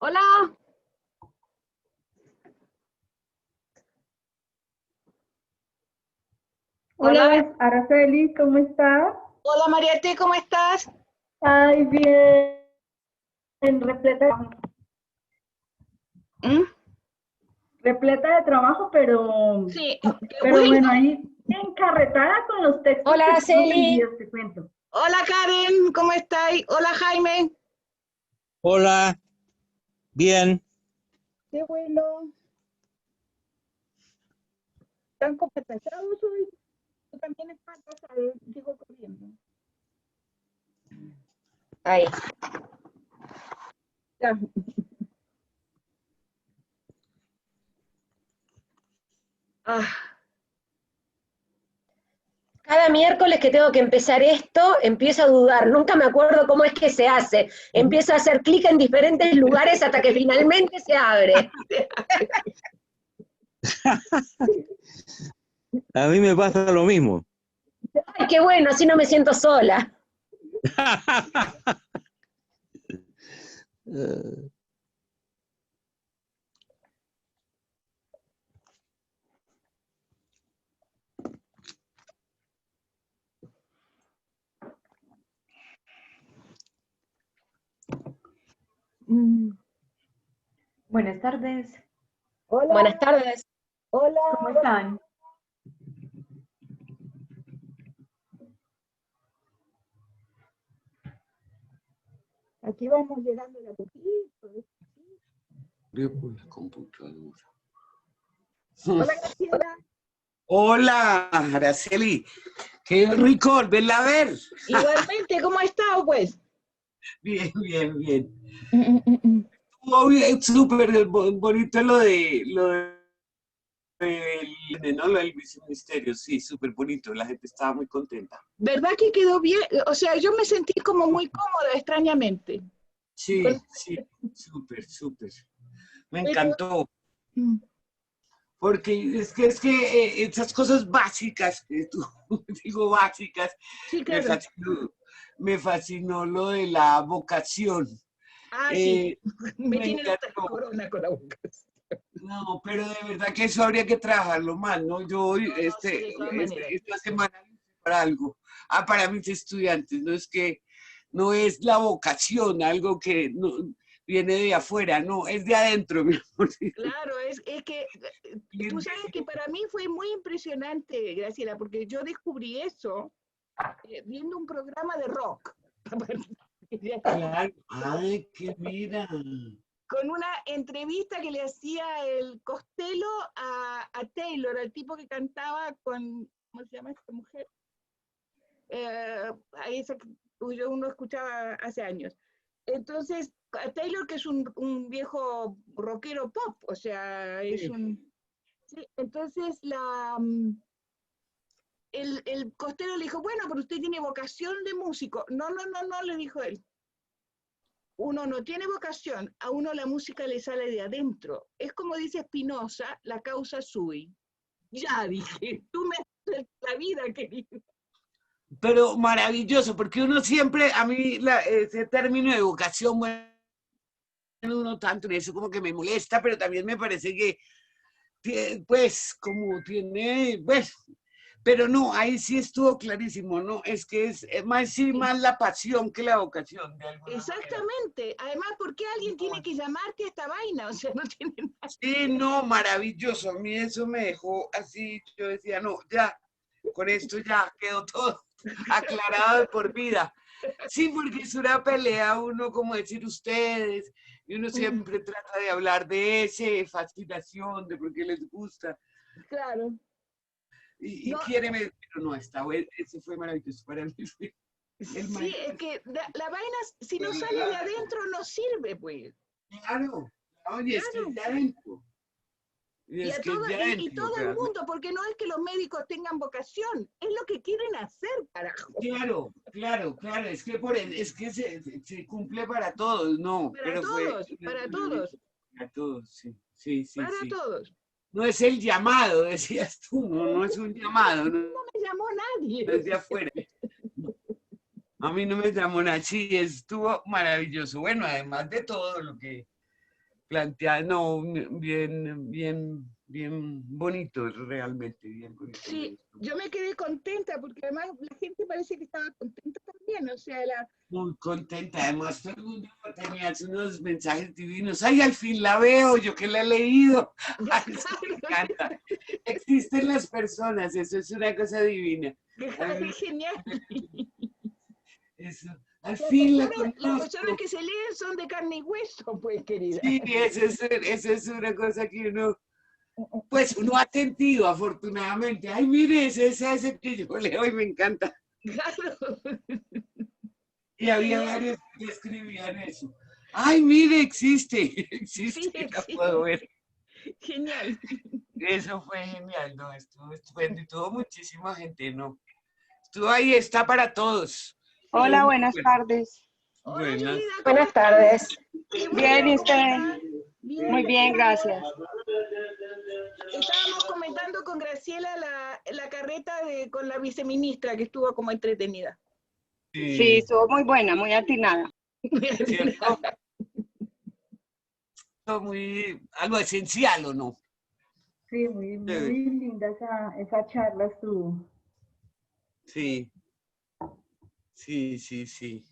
Hola, hola, Hola, Araceli, ¿cómo estás? hola Mariette, ¿cómo estás? Ay, bien, repleta, ¿Mm? repleta de trabajo, Sí, qué pero bueno. bueno, ahí encarretada con los textos Hola, que estamos Araceli. enviando, te cuento. Hola Karen, ¿cómo estáis? Hola Jaime. Hola, bien. Qué bueno. ¿Están competenciados hoy? Tú también estás, sigo corriendo. Ahí. Ya. Ah, Cada miércoles que tengo que empezar esto, empiezo a dudar. Nunca me acuerdo cómo es que se hace. Empiezo a hacer clic en diferentes lugares hasta que finalmente se abre. A mí me pasa lo mismo. Ay, qué bueno, así no me siento sola. mm, Buenas tardes, Hola, Buenas tardes. hola. ¿cómo están? Aquí vamos llegando de a poquito. Abrió por la computadora. Hola Graciela. Hola, Araceli. Qué rico volverla a ver. Igualmente, ¿cómo has estado pues? Bien, bien, bien. Mm, mm, mm, mm. Estuvo bien, súper bonito ¿no? Lo del viceministerio. Sí, súper bonito. La gente estaba muy contenta. ¿Verdad que quedó bien? O sea, yo me sentí como muy cómoda, extrañamente. Con- Sí, sí, súper, súper. Me pero, encantó. mm, Porque esas cosas básicas, que tú digo básicas, sí, me claro. fascinó, me fascinó lo de la vocación. Ah, sí, Eh, me Me tienen hasta la encantó. corona con la boca. No, pero de verdad que eso habría que trabajarlo más, ¿no? Yo hoy, No, no, sí, de todas maneras. esta semana para algo, para mis estudiantes, no es que no es la vocación, algo que viene de afuera, no, es de adentro, mi amor. Claro, es que tú sabes que para mí fue muy impresionante, Graciela, porque yo descubrí eso viendo un programa de rock. Claro, ay, qué mira. Con una entrevista que le hacía el Costello a Taylor, al tipo que cantaba con, ¿cómo se llama esta mujer? A esa que uno escuchaba hace años. Entonces, a Taylor, que es un viejo rockero pop, o sea, es Sí. un... Sí, entonces el costero le dijo, bueno, pero usted tiene vocación de músico. No, no, no, no, le dijo él. Uno no tiene vocación, a uno la música le sale de adentro. Es como dice Spinoza, la causa sui. Ya dije, tú me haces la vida, querido. Pero maravilloso, porque uno siempre, a mí ese término de vocación, bueno, uno tanto en eso como que me molesta, pero también me parece que, pues, como tiene, pues, pero no, ahí sí estuvo clarísimo, ¿no? Es que es más, sí, Sí, más la pasión que la vocación, de alguna manera. exactamente. Además, ¿por qué alguien tiene que llamarte a esta vaina? O sea, no tiene nada. Sí, no, maravilloso. A mí eso me dejó así, yo decía, no, ya, con esto ya quedó todo aclarado de por vida. Sí, porque es una pelea, uno como decir ustedes, y uno siempre trata de hablar de ese fascinación, de por qué les gusta, Claro. y No, quiere, pero no, está bueno, eso fue maravilloso para mí, fue el sí, mayor. es que la vaina, si no sale de adentro, no sirve, pues. Claro, oye, es que es Claro. de adentro, y Y es a que todo, es de y adentro, todo el realmente. mundo, porque no es que los médicos tengan vocación, es lo que quieren hacer, carajo. Claro, claro, claro, es que, es que se cumple para todos, no, pero fue Para todos, para todos, sí, sí, sí, para sí. todos. No es el llamado, decías tú, no, no es un llamado, no, No me llamó nadie. no es de afuera. A mí no me llamó nadie, sí, estuvo maravilloso. Bueno, además de todo lo que planteada, no, bien bonito, realmente, bien bonito. Sí, yo me quedé contenta porque además la gente parece que estaba contenta también, o sea, Muy contenta, además todo el mundo tenía unos mensajes divinos. Ay, al fin la veo, yo que la he leído. Ay, eso me encanta. Existen las personas, eso es una cosa divina. Ay, genial. Eso, al fin la Las conozco. personas que se leen son de carne y hueso, pues, querida. Sí, eso es una cosa que pues uno ha sentido afortunadamente. Ay, mire, ese es ese que yo leo y me encanta. Claro. Y había varios que escribían eso. Ay, mire, existe, Sí, la sí. puedo ver. Genial. Eso fue genial, ¿no? Estuvo estupendo y tuvo muchísima gente, ¿no? Estuvo ahí, está para todos. Hola, buenas tardes. Hola, Buenas. Yulida, ¿cómo Buenas estás? tardes. Qué Bien, bueno, ¿y ¿cómo usted? estás? Bien. Muy bien, gracias. Estábamos comentando con Graciela la carreta con la viceministra que estuvo como entretenida. Sí, estuvo muy buena, muy atinada. ¿Cierto? Muy, algo esencial, ¿o no? Sí, muy linda esa charla estuvo. Sí. Sí.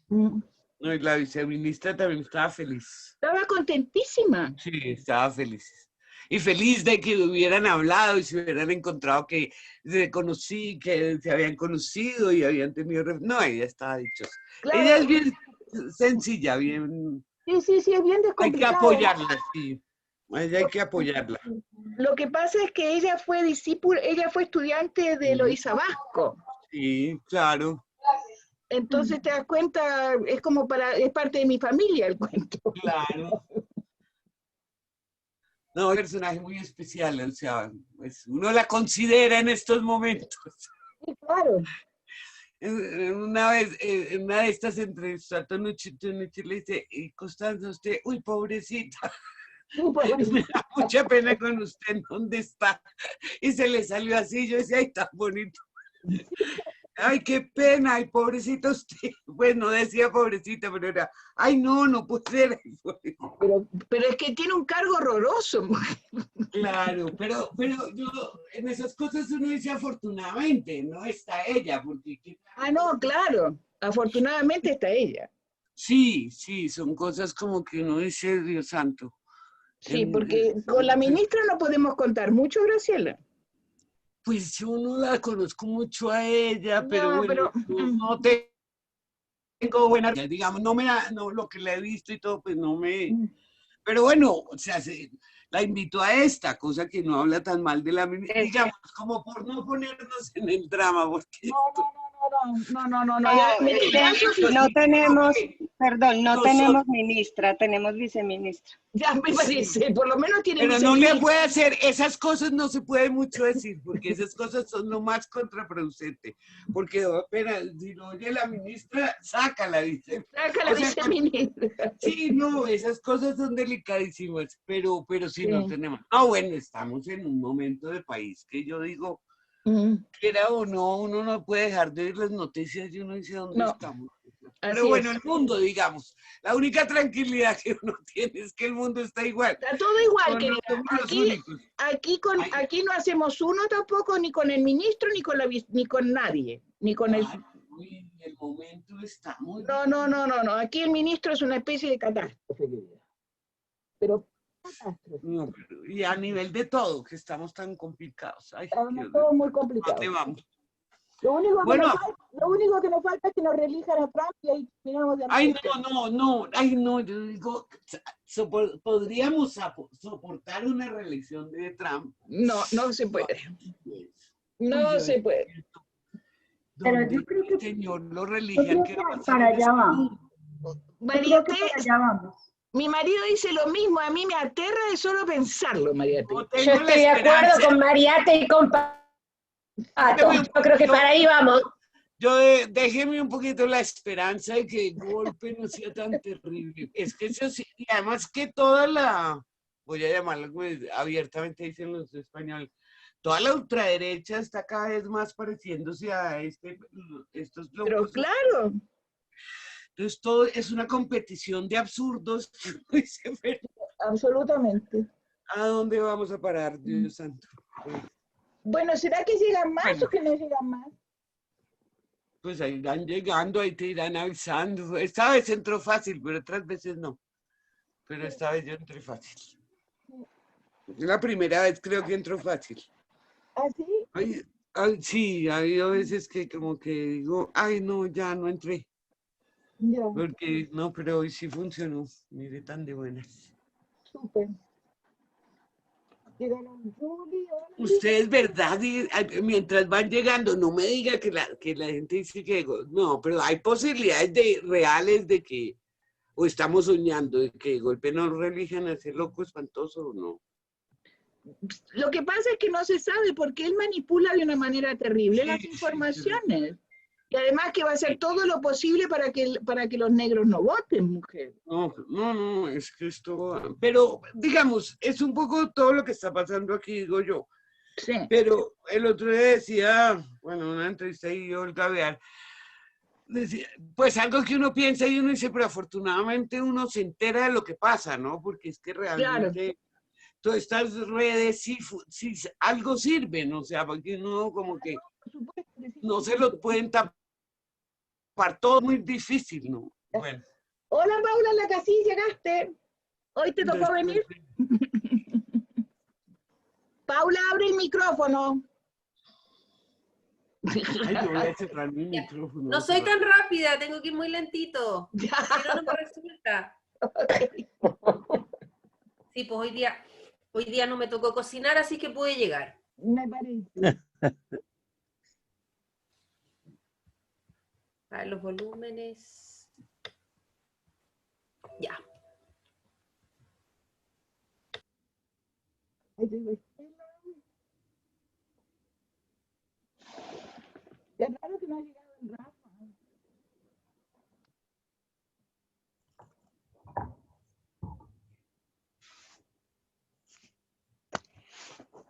No, y la viceministra también estaba feliz. Estaba contentísima. Sí, estaba feliz. Y feliz de que hubieran hablado y se hubieran encontrado que se habían conocido y habían tenido... No, ella estaba dichosa. Claro. Ella es bien sencilla, bien... Sí, es bien Hay que descomplicada. apoyarla, sí. A ella hay que apoyarla. Lo que pasa es que ella fue estudiante de Eloísa Vasco. Sí, claro. Entonces te das cuenta, es parte de mi familia el cuento. Claro. No, es un personaje muy especial, o sea, pues uno la considera en estos momentos. Sí, claro. Una vez, en una de estas entrevistas, a Tonucci le dice, y Constanza, usted, uy, pobrecita, Sí, pues, me da mucha pena con usted, ¿dónde está? Y se le salió así, yo decía, ay, tan bonito. Ay, qué pena, ay, pobrecita usted. Pues no decía pobrecita, pero era, ay, no puede ser. pero es que tiene un cargo horroroso. Claro, pero yo, en esas cosas uno dice afortunadamente, no está ella, porque... Ah, no, claro. Afortunadamente está ella. Sí, son cosas como que uno dice, Dios santo. Sí, porque con la ministra no podemos contar mucho, Graciela. Pues yo no la conozco mucho a ella, pero No, bueno, no tengo buena, digamos, no, lo que la he visto y todo, pues no me... Pero bueno, o sea, la invito a esta, cosa que no habla tan mal de la ministra, digamos, como por no ponernos en el drama, porque... No. No tenemos, perdón, no tenemos ministra, tenemos viceministra. Ya me parece, por lo menos tiene Pero no le puede hacer, esas cosas no se puede mucho decir, porque esas cosas son lo más contraproducente. Porque apenas, si lo oye la ministra, saca la viceministra. Saca la viceministra. Sí, no, esas cosas son delicadísimas, pero sí no tenemos. No, bueno, estamos en un momento de país que yo digo, quiera o no, uno no puede dejar de ver las noticias y uno dice dónde estamos. Pero bueno, el mundo, digamos, la única tranquilidad que uno tiene es que el mundo está igual. Está todo igual, querida. Aquí no hacemos uno tampoco, ni con el ministro, ni con nadie, ni con el... El momento está muy... No. Aquí el ministro es una especie de catástrofe, querida. Pero no, y a nivel de todo, que estamos tan complicados. Ay, estamos todos muy complicados. ¿Dónde vamos? Lo único que nos falta es que nos reelijan a Trump y ahí terminamos de... Ay, no, yo digo, ¿podríamos soportar una reelección de Trump? No se puede. No se puede. Pero yo creo que... Señor, lo religión que va a pasar para allá vamos. Mariate, para allá vamos. Mi marido dice lo mismo, a mí me aterra de solo pensarlo, Mariate. Yo estoy de acuerdo con Mariate y con Pato. Yo creo que para ahí vamos. Déjeme un poquito la esperanza de que el golpe no sea tan terrible. Es que eso sí, y además que voy a llamarla abiertamente, dicen los españoles, toda la ultraderecha está cada vez más pareciéndose a estos locos. Pero claro. Entonces todo es una competición de absurdos. Dice, pero, Absolutamente. ¿a dónde vamos a parar, Dios santo? Bueno, ¿será que llegan más Bueno. o que no llegan más? Pues ahí irán llegando, ahí te irán avisando. Esta vez entró fácil, pero otras veces no. Pero esta vez yo entré fácil. Es la primera vez creo que entró fácil. ¿Ah, sí? Sí, ha habido veces que como que digo, ay no, ya no entré. Ya, Porque no, pero hoy sí funcionó. Mire, tan de buenas. súper. Llegaron Julie, hola. Ustedes, ¿verdad? Mientras van llegando, no me diga que la gente dice que no, pero hay posibilidades reales de que, o estamos soñando, de que de golpe nos relijan a ese loco espantoso o no. Lo que pasa es que no se sabe porque él manipula de una manera terrible Sí, las sí, informaciones. Y además que va a hacer todo lo posible para que los negros no voten, mujer. No, es que esto, pero digamos, es un poco todo lo que está pasando aquí, digo yo. Sí. Pero el otro día decía, bueno, una entrevista ahí, Olga Bear, decía, pues algo que uno piensa y uno dice, pero afortunadamente uno se entera de lo que pasa, ¿no? Porque es que realmente todas estas redes sí algo sirven, o sea, porque uno como que no se lo pueden tapar todo, muy difícil, ¿no? Bueno. Hola Paula, la casilla, llegaste. Hoy te tocó venir. Paula, abre el micrófono. Ay, yo voy a cerrar mi micrófono. No soy tan rápida, tengo que ir muy lentito. Si no, no me resulta. Sí, pues hoy día no me tocó cocinar, así que pude llegar. Me parece. A ver, los volúmenes. Ya. Es raro que no ha llegado el Rafa.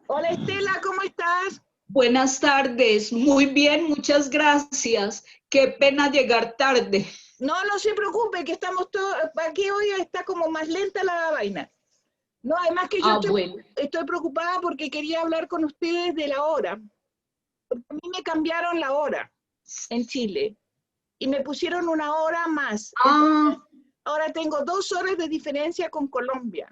Hola Estela, ¿cómo estás? Buenas tardes, muy bien, muchas gracias. Qué pena llegar tarde. No se preocupe, que estamos todos, aquí hoy está como más lenta la vaina. No, además que yo estoy preocupada porque quería hablar con ustedes de la hora. Porque a mí me cambiaron la hora en Chile y me pusieron una hora más. Entonces, ahora tengo 2 horas de diferencia con Colombia.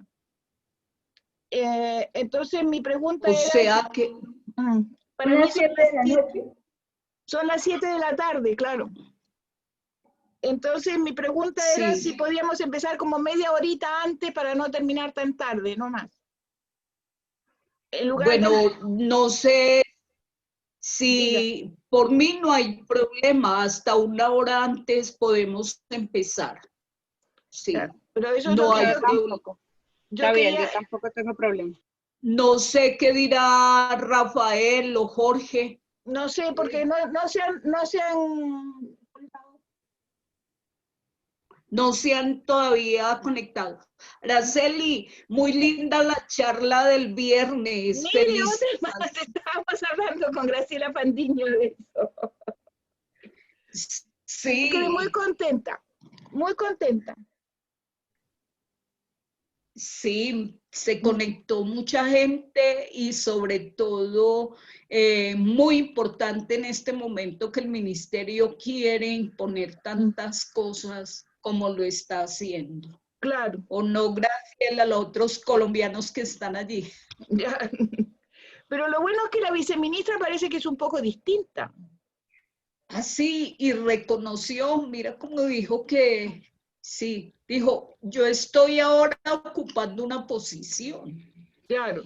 Entonces mi pregunta era... O sea que... Para mí son las 7 de la tarde, claro. Entonces mi pregunta era si podíamos empezar como media horita antes para no terminar tan tarde, no más. Bueno, no sé si por mí no hay problema, hasta 1 hora antes podemos empezar. Sí, claro, pero eso no hay tampoco. Está bien, yo tampoco tengo problema. No sé qué dirá Rafael o Jorge. No sé, porque no se han todavía conectado. Araceli, muy linda la charla del viernes. Mire, estábamos hablando con Graciela Fandiño de eso. Sí. Quedé muy contenta, muy contenta. Sí, se conectó mucha gente y sobre todo, muy importante en este momento que el ministerio quiere imponer tantas cosas como lo está haciendo. Claro. O no, gracias a los otros colombianos que están allí. Ya. Pero lo bueno es que la viceministra parece que es un poco distinta. Así, y reconoció, mira cómo dijo que... Sí, dijo, yo estoy ahora ocupando una posición. Claro.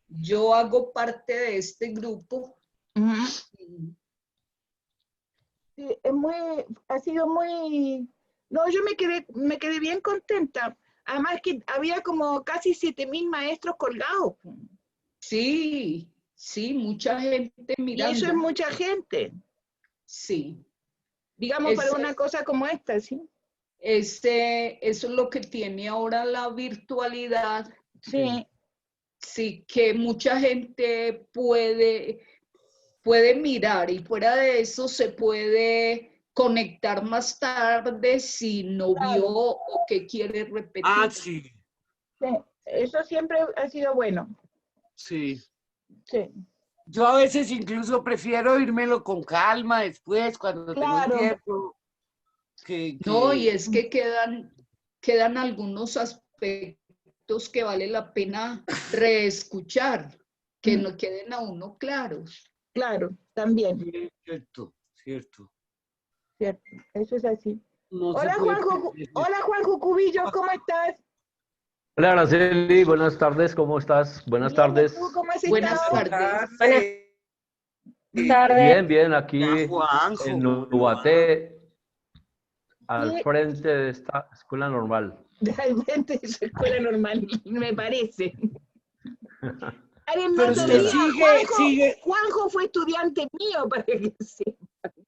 Yo hago parte de este grupo. Sí, ha sido muy... No, yo me quedé bien contenta. Además que había como casi 7.000 maestros colgados. Sí, mucha gente mirando. Y eso es mucha gente. Sí. Digamos, para una cosa como esta, ¿sí? Eso es lo que tiene ahora la virtualidad. Sí. Sí, que mucha gente puede mirar y fuera de eso se puede conectar más tarde si no vio o que quiere repetir. Ah, sí. Sí, eso siempre ha sido bueno. Sí. Sí. Yo a veces incluso prefiero írmelo con calma después, cuando tengo el tiempo. No, y es que quedan algunos aspectos que vale la pena reescuchar, que no queden a uno claros. Claro, también. Sí, cierto, cierto. Cierto, eso es así. No Hola, Juanjo Cubillos, ¿cómo estás? Hola, Araceli, buenas tardes, ¿cómo estás? Buenas tardes. ¿Tú cómo has Buenas estado? tardes. Bien, bien, aquí Juanjo, en Ubaté, al frente de esta escuela normal. Al frente de su escuela normal, me parece. Pero usted sigue. Juanjo fue estudiante mío, para que sepa.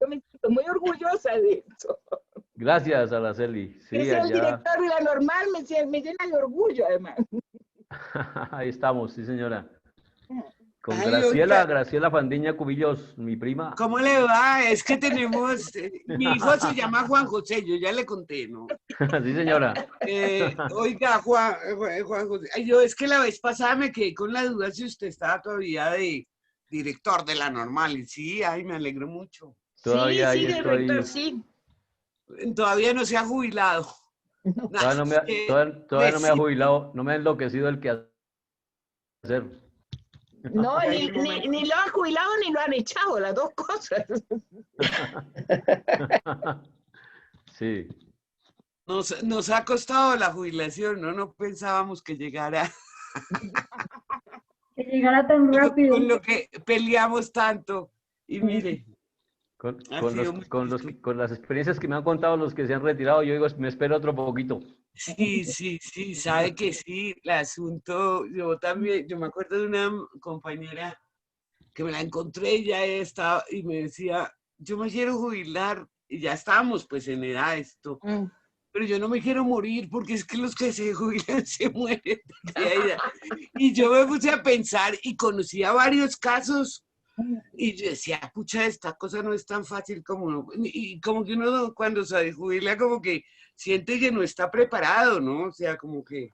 Yo me siento muy orgullosa de eso. Gracias, Araceli. Sí, Que sea el allá. director de la normal me llena de orgullo, además. Ahí estamos, sí, señora. Con Ay, Graciela Fandiña Cubillos, mi prima. ¿Cómo le va? Es que tenemos, mi hijo se llama Juan José, yo ya le conté, ¿no? Sí, señora. Oiga, Juan José, yo es que la vez pasada me quedé con la duda si usted estaba todavía de director de la normal, y sí, ay, me alegro mucho. Todavía sí, ahí estoy. director, sí. Todavía no se ha jubilado. Todavía no me ha jubilado, no me ha enloquecido el que hacer. No, ni lo han jubilado ni lo han echado, las dos cosas. Sí. Nos ha costado la jubilación, ¿no? No pensábamos que llegara. Que llegara tan rápido. Con lo que peleamos tanto. Y mire. Con las experiencias que me han contado los que se han retirado, yo digo, me espero otro poquito. Sí, sabe que sí, el asunto, yo me acuerdo de una compañera que me la encontré, ya estaba, y me decía, yo me quiero jubilar, y ya estábamos pues en edad esto, pero yo no me quiero morir porque es que los que se jubilan se mueren. Y yo me puse a pensar y conocía varios casos. Y yo decía, pucha, esta cosa no es tan fácil como... Y como que uno cuando se jubila como que siente que no está preparado, ¿no? O sea, como que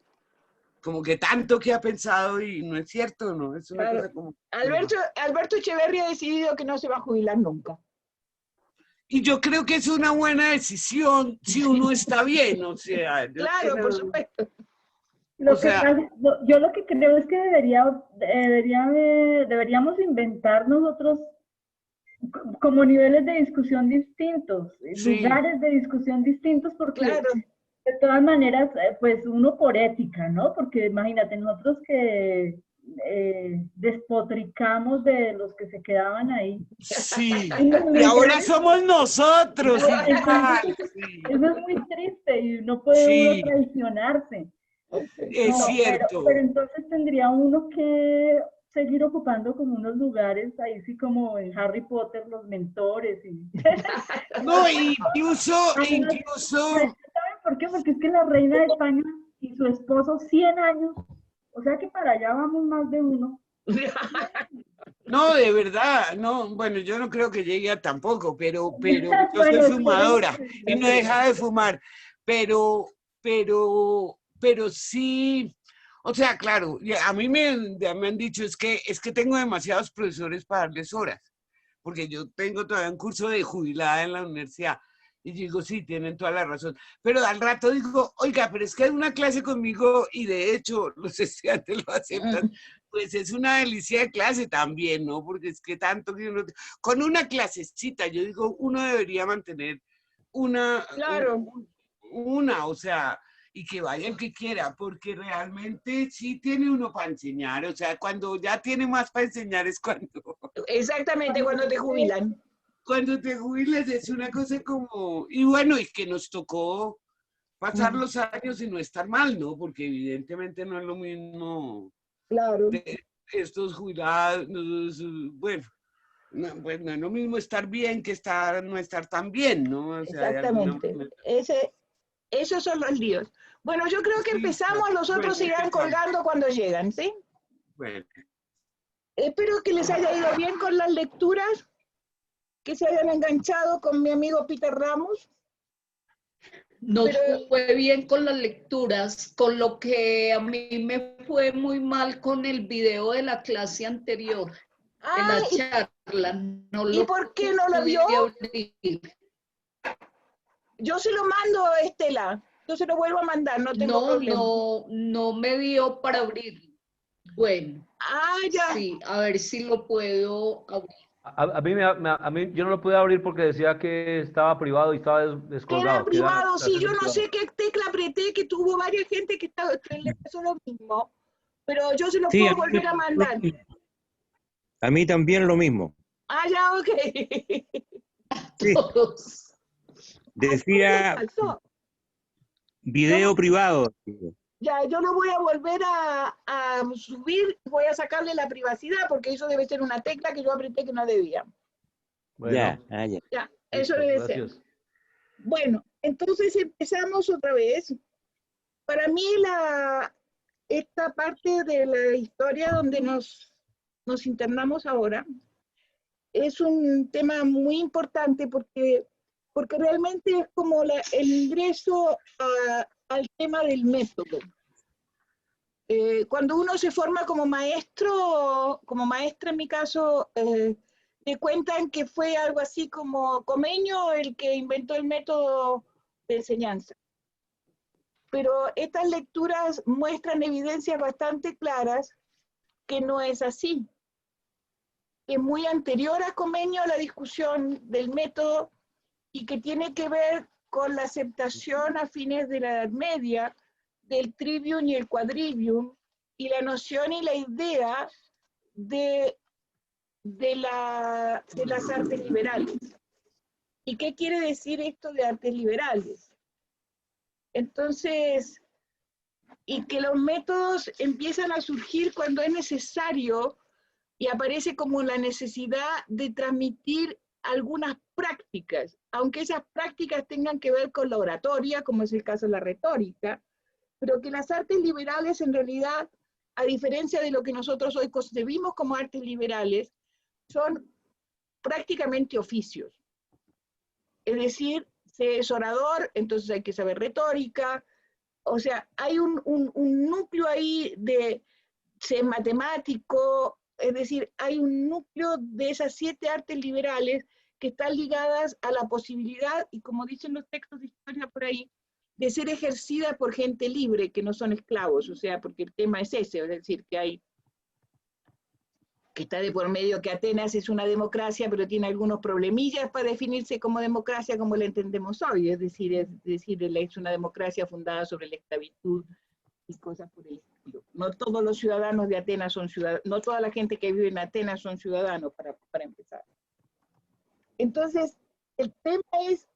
tanto que ha pensado y no es cierto, ¿no? Es una cosa como... Alberto Echeverría ha decidido que no se va a jubilar nunca. Y yo creo que es una buena decisión si uno está bien, o sea... Claro, por supuesto. Yo lo que creo es que deberíamos inventar nosotros como niveles de discusión distintos, lugares de discusión distintos, porque de todas maneras, pues uno por ética, ¿no? Porque imagínate, nosotros que despotricamos de los que se quedaban ahí. Sí, y ahora somos nosotros. Eso es muy triste y no puede uno traicionarse. Es cierto. Pero entonces tendría uno que seguir ocupando como unos lugares ahí sí como en Harry Potter, los mentores y... No, incluso... ¿Saben por qué? Porque es que la reina de España y su esposo 100 años, o sea que para allá vamos más de uno. No, de verdad, no, bueno, yo no creo que llegue a tampoco, pero yo soy fumadora y no he dejado de fumar, pero sí, o sea, claro, a mí me han dicho es que tengo demasiados profesores para darles horas, porque yo tengo todavía un curso de jubilada en la universidad, y digo, sí, tienen toda la razón, pero al rato digo, oiga, pero es que hay una clase conmigo, y de hecho los estudiantes lo aceptan, pues es una delicia de clase también, ¿no? Porque es que tanto que uno, con una clasecita, yo digo, uno debería mantener una, o sea, y que vaya el que quiera, porque realmente sí tiene uno para enseñar, o sea, cuando ya tiene más para enseñar es cuando... Exactamente, cuando te jubilan. Cuando te jubilas es una cosa como... Y bueno, y que nos tocó pasar los años y no estar mal, ¿no? Porque evidentemente no es lo mismo... Claro. Estos jubilados, bueno, pues no es lo mismo estar bien que no estar tan bien, ¿no? O sea, exactamente. Esos son los líos. Bueno, yo creo que empezamos, los otros irán colgando cuando llegan, ¿sí? Bueno. Espero que les haya ido bien con las lecturas. que se hayan enganchado con mi amigo Peter Ramos. Nos fue bien con las lecturas, con lo que a mí me fue muy mal con el video de la clase anterior, de la charla. No ¿Y por qué no lo vio? Yo se lo mando, Estela. Yo se lo vuelvo a mandar, no tengo problema. No me dio para abrirlo. Bueno. Ya. Sí, a ver si lo puedo abrir. A mí yo no lo pude abrir porque decía que estaba privado y estaba descolgado. Queda privado, sí, yo no sé qué tecla apreté, que tuvo varias gente que le pasó lo mismo, pero yo se lo puedo volver a mandar. A mí también lo mismo. Ya, ok. Sí. Decía video privado. Ya, yo lo voy a volver a subir, voy a sacarle la privacidad, porque eso debe ser una tecla que yo apreté que no debía. Bueno, ya, eso debe ser. Bueno, entonces empezamos otra vez. Para mí esta parte de la historia donde nos internamos ahora es un tema muy importante porque realmente es como el ingreso al tema del método. Cuando uno se forma como maestro, como maestra en mi caso, me cuentan que fue algo así como Comenio el que inventó el método de enseñanza. Pero estas lecturas muestran evidencias bastante claras que no es así. Es muy anterior a Comenio la discusión del método y que tiene que ver con la aceptación a fines de la Edad Media del trivium y el quadrivium y la noción y la idea de las artes liberales. ¿Y qué quiere decir esto de artes liberales? Entonces, y que los métodos empiezan a surgir cuando es necesario y aparece como la necesidad de transmitir algunas prácticas, aunque esas prácticas tengan que ver con la oratoria, como es el caso de la retórica, pero que las artes liberales en realidad, a diferencia de lo que nosotros hoy concebimos como artes liberales, son prácticamente oficios. Es decir, se es orador, entonces hay que saber retórica, o sea, hay un núcleo ahí de ser matemático, es decir, hay un núcleo de esas 7 artes liberales que están ligadas a la posibilidad, y como dicen los textos de historia por ahí, de ser ejercida por gente libre, que no son esclavos, o sea, porque el tema es ese, es decir, que está de por medio que Atenas es una democracia, pero tiene algunos problemillas para definirse como democracia como la entendemos hoy, es decir, es una democracia fundada sobre la esclavitud y cosas por el estilo. No todos los ciudadanos de Atenas son ciudadanos, no toda la gente que vive en Atenas son ciudadanos, para empezar. Entonces, el tema es,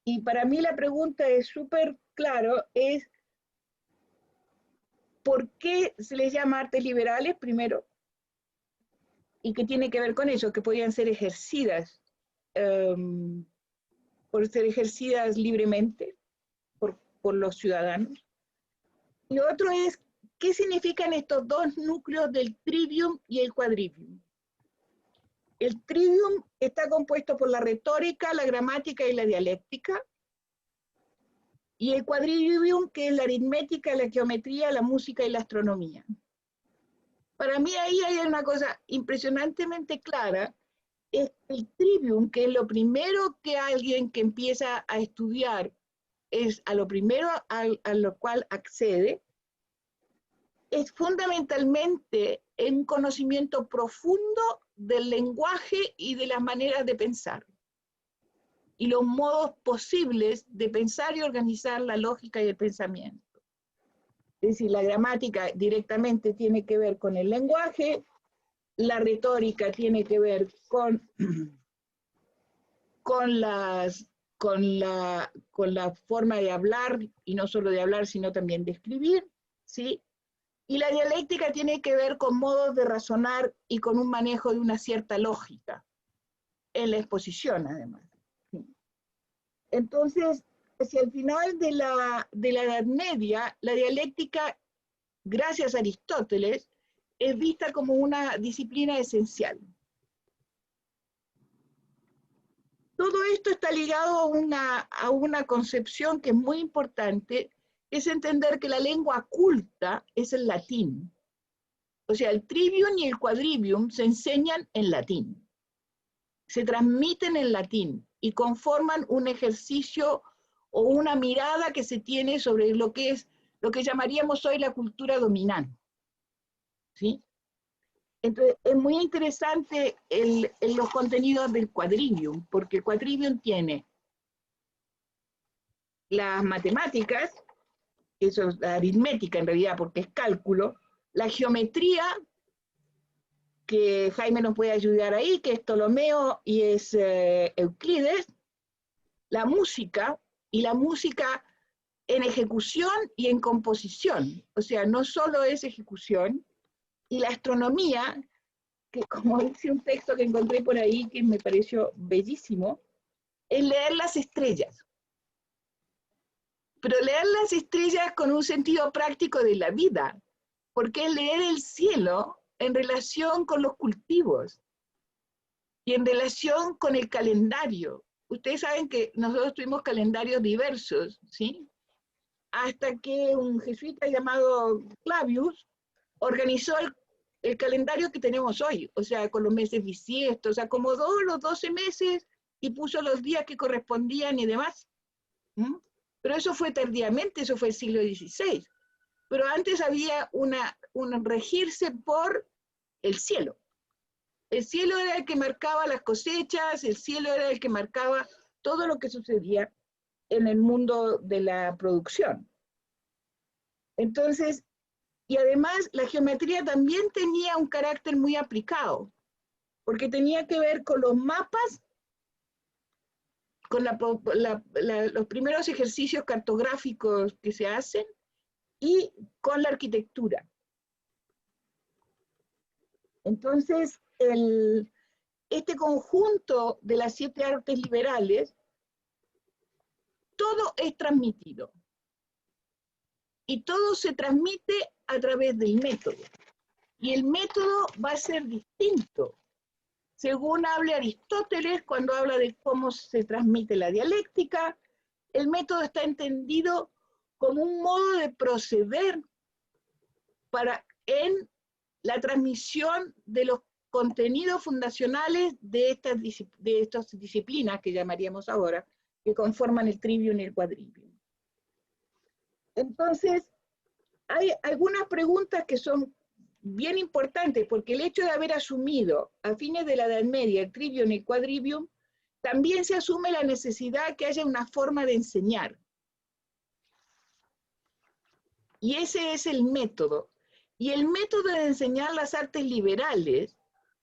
y para mí la pregunta es súper claro, es ¿por qué se les llama artes liberales, primero? ¿Y qué tiene que ver con eso? Que podían ser ejercidas, por ser ejercidas libremente por los ciudadanos. Y lo otro es, ¿qué significan estos dos núcleos del trivium y el quadrivium? El trivium está compuesto por la retórica, la gramática y la dialéctica, y el quadrivium, que es la aritmética, la geometría, la música y la astronomía. Para mí ahí hay una cosa impresionantemente clara, es el trivium, que es lo primero que alguien que empieza a estudiar, es a lo primero a lo cual accede, es fundamentalmente un conocimiento profundo del lenguaje y de las maneras de pensar, y los modos posibles de pensar y organizar la lógica y el pensamiento. Es decir, la gramática directamente tiene que ver con el lenguaje, la retórica tiene que ver con la forma de hablar, y no solo de hablar, sino también de escribir, ¿sí? Y la dialéctica tiene que ver con modos de razonar y con un manejo de una cierta lógica, en la exposición además. ¿Sí? Entonces, hacia el final de la Edad Media, la dialéctica, gracias a Aristóteles, es vista como una disciplina esencial. todo esto está ligado a una concepción que es muy importante, es entender que la lengua culta es el latín. O sea, el trivium y el quadrivium se enseñan en latín, se transmiten en latín y conforman un ejercicio o una mirada que se tiene sobre lo que es, lo que llamaríamos hoy la cultura dominante. ¿Sí? Entonces, es muy interesante los contenidos del quadrivium, porque el quadrivium tiene las matemáticas, eso es la aritmética en realidad, porque es cálculo, la geometría, que Jaime nos puede ayudar ahí, que es Ptolomeo y es Euclides, la música, y la música en ejecución y en composición, o sea, no solo es ejecución, y la astronomía, que como dice un texto que encontré por ahí, que me pareció bellísimo, es leer las estrellas. Pero leer las estrellas con un sentido práctico de la vida, porque es leer el cielo en relación con los cultivos y en relación con el calendario. Ustedes saben que nosotros tuvimos calendarios diversos, ¿sí? Hasta que un jesuita llamado Clavius organizó el calendario que tenemos hoy, o sea, con los meses bisiestos, acomodó los 12 meses y puso los días que correspondían y demás. Pero eso fue tardíamente, eso fue el siglo XVI. Pero antes había un regirse por el cielo. El cielo era el que marcaba las cosechas, el cielo era el que marcaba todo lo que sucedía en el mundo de la producción. Entonces, y además la geometría también tenía un carácter muy aplicado, porque tenía que ver con los mapas, con los primeros ejercicios cartográficos que se hacen y con la arquitectura. Entonces, este conjunto de las 7 artes liberales, todo es transmitido. Y todo se transmite a través del método. Y el método va a ser distinto, según hable Aristóteles cuando habla de cómo se transmite la dialéctica. El método está entendido como un modo de proceder en la transmisión de los contenidos fundacionales de estas disciplinas que llamaríamos ahora, que conforman el trivium y el quadrivium. Entonces, hay algunas preguntas que son bien importantes, porque el hecho de haber asumido a fines de la Edad Media el trivium y el quadrivium, también se asume la necesidad que haya una forma de enseñar. Y ese es el método. Y el método de enseñar las artes liberales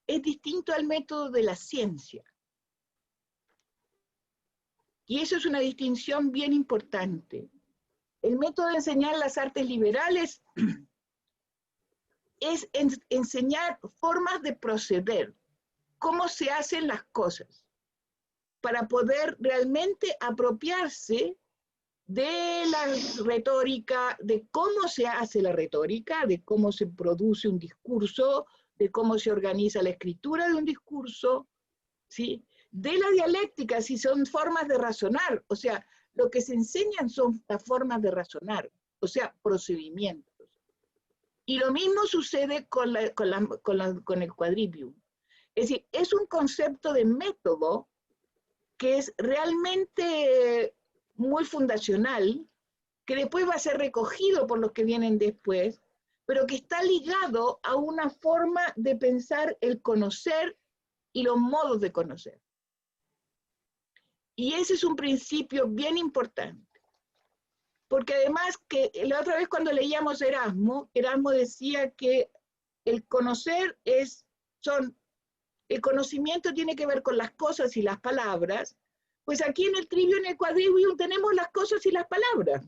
es distinto al método de la ciencia. Y eso es una distinción bien importante. El método de enseñar las artes liberales es enseñar formas de proceder, cómo se hacen las cosas, para poder realmente apropiarse de la retórica, de cómo se hace la retórica, de cómo se produce un discurso, de cómo se organiza la escritura de un discurso, ¿sí? De la dialéctica, si son formas de razonar, o sea, lo que se enseñan son las formas de razonar, o sea, procedimientos. Y lo mismo sucede con el quadrivium. Es decir, es un concepto de método que es realmente muy fundacional, que después va a ser recogido por los que vienen después, pero que está ligado a una forma de pensar el conocer y los modos de conocer. Y ese es un principio bien importante. Porque además, que la otra vez cuando leíamos Erasmo decía que el conocer el conocimiento tiene que ver con las cosas y las palabras, pues aquí en el trivium y el quadrivium tenemos las cosas y las palabras.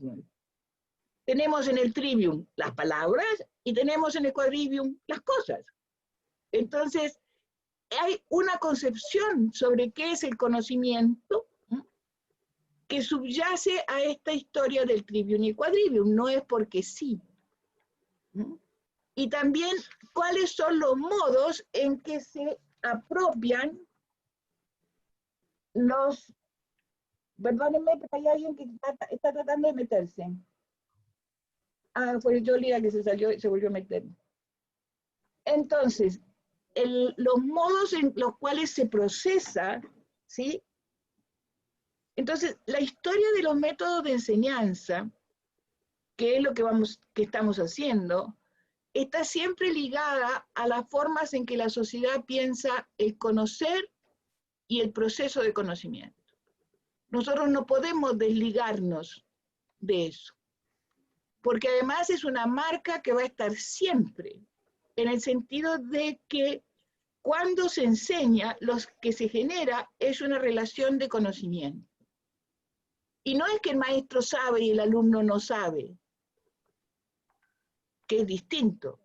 Tenemos en el trivium las palabras y tenemos en el quadrivium las cosas. Entonces, hay una concepción sobre qué es el conocimiento que subyace a esta historia del trivium y el quadrivium, no es porque sí. Y también cuáles son los modos en que se apropian Perdónenme, pero hay alguien que está tratando de meterse. Ah, fue Yolida que se salió y se volvió a meter. Entonces, los modos en los cuales se procesa, ¿sí? Entonces, la historia de los métodos de enseñanza, que es lo que estamos haciendo, está siempre ligada a las formas en que la sociedad piensa el conocer y el proceso de conocimiento. Nosotros no podemos desligarnos de eso, porque además es una marca que va a estar siempre, en el sentido de que cuando se enseña, lo que se genera es una relación de conocimiento. Y no es que el maestro sabe y el alumno no sabe, que es distinto.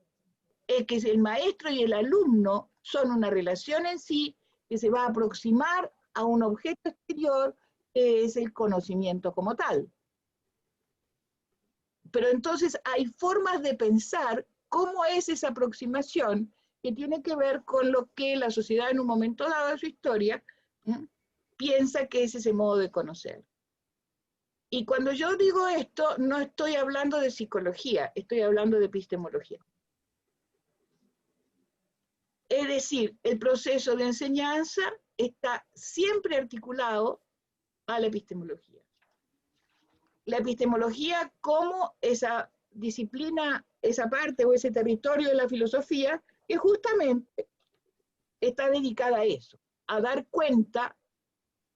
Es que el maestro y el alumno son una relación en sí que se va a aproximar a un objeto exterior que es el conocimiento como tal. Pero entonces hay formas de pensar cómo es esa aproximación que tiene que ver con lo que la sociedad en un momento dado de su historia piensa que es ese modo de conocer. Y cuando yo digo esto, no estoy hablando de psicología, estoy hablando de epistemología. Es decir, el proceso de enseñanza está siempre articulado a la epistemología. La epistemología como esa disciplina, esa parte o ese territorio de la filosofía que justamente está dedicada a eso, a dar cuenta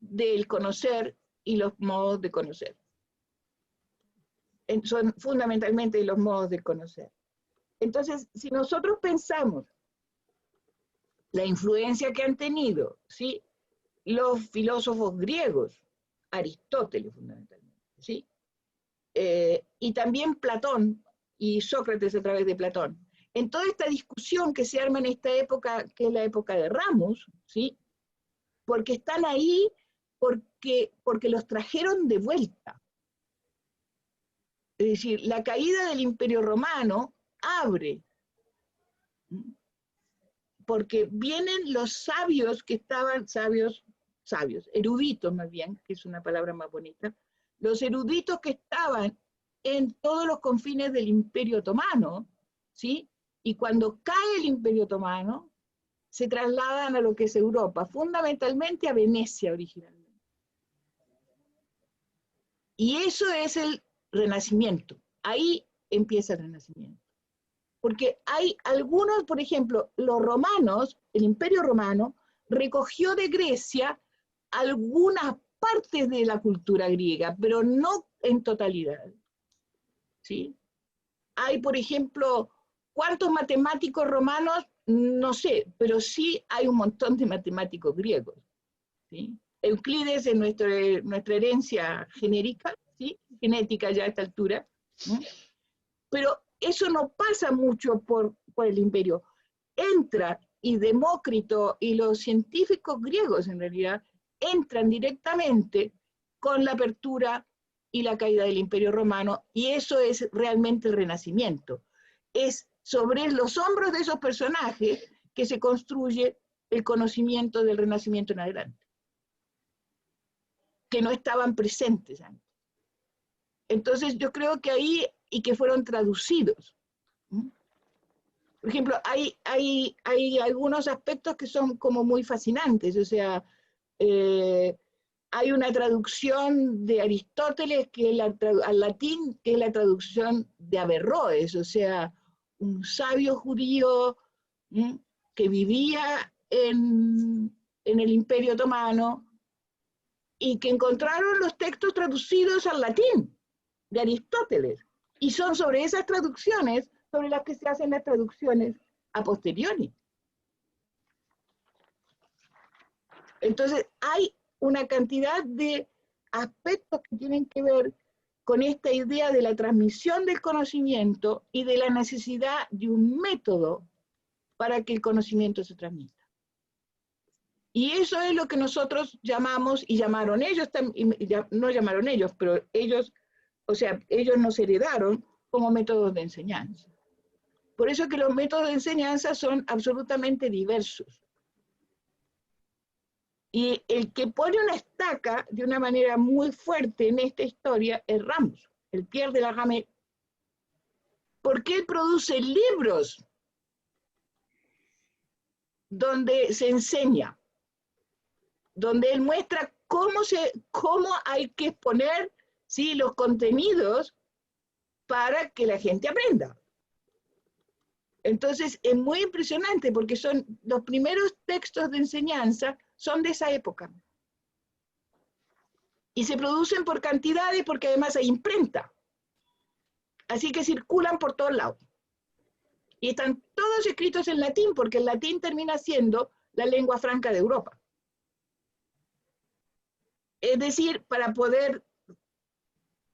del conocer y los modos de conocer. Son fundamentalmente los modos de conocer. Entonces, si nosotros pensamos la influencia que han tenido, ¿sí?, los filósofos griegos, Aristóteles fundamentalmente, ¿sí?, y también Platón y Sócrates a través de Platón, en toda esta discusión que se arma en esta época, que es la época de Ramos, ¿sí?, porque están ahí porque los trajeron de vuelta. Es decir, la caída del Imperio Romano abre, porque vienen los sabios que estaban, sabios, eruditos más bien, que es una palabra más bonita, los eruditos que estaban en todos los confines del Imperio Otomano, ¿sí? Y cuando cae el Imperio Otomano, se trasladan a lo que es Europa, fundamentalmente a Venecia originalmente. Y eso es el Renacimiento. Ahí empieza el Renacimiento. Porque hay algunos, por ejemplo, los romanos, el Imperio Romano, recogió de Grecia algunas partes de la cultura griega, pero no en totalidad. ¿Sí? Hay, por ejemplo, ¿cuántos matemáticos romanos? No sé, pero sí hay un montón de matemáticos griegos. ¿Sí? Euclides es nuestra herencia genérica, ¿sí?, genética ya a esta altura, ¿sí? Pero eso no pasa mucho por el imperio. Entra, y Demócrito y los científicos griegos en realidad entran directamente con la apertura y la caída del Imperio Romano, y eso es realmente el Renacimiento. Es sobre los hombros de esos personajes que se construye el conocimiento del Renacimiento en adelante, que no estaban presentes antes. Entonces yo creo que ahí, y que fueron traducidos. Por ejemplo, hay algunos aspectos que son como muy fascinantes, o sea, hay una traducción de Aristóteles que es al latín, que es la traducción de Averroes, o sea, un sabio judío que vivía en el Imperio Otomano y que encontraron los textos traducidos al latín de Aristóteles. Y son sobre esas traducciones sobre las que se hacen las traducciones a posteriori. Entonces, hay una cantidad de aspectos que tienen que ver con esta idea de la transmisión del conocimiento y de la necesidad de un método para que el conocimiento se transmita. Y eso es lo que nosotros llamamos, y llamaron ellos, no llamaron ellos, pero ellos, o sea, ellos nos heredaron como métodos de enseñanza. Por eso que los métodos de enseñanza son absolutamente diversos. Y el que pone una estaca de una manera muy fuerte en esta historia es Ramos, el Pierre de la Ramée, porque él produce libros donde se enseña, donde él muestra cómo hay que exponer, ¿sí?, los contenidos para que la gente aprenda. Entonces es muy impresionante porque son los primeros textos de enseñanza son de esa época. Y se producen por cantidades porque además hay imprenta. Así que circulan por todos lados. Y están todos escritos en latín porque el latín termina siendo la lengua franca de Europa. Es decir, para poder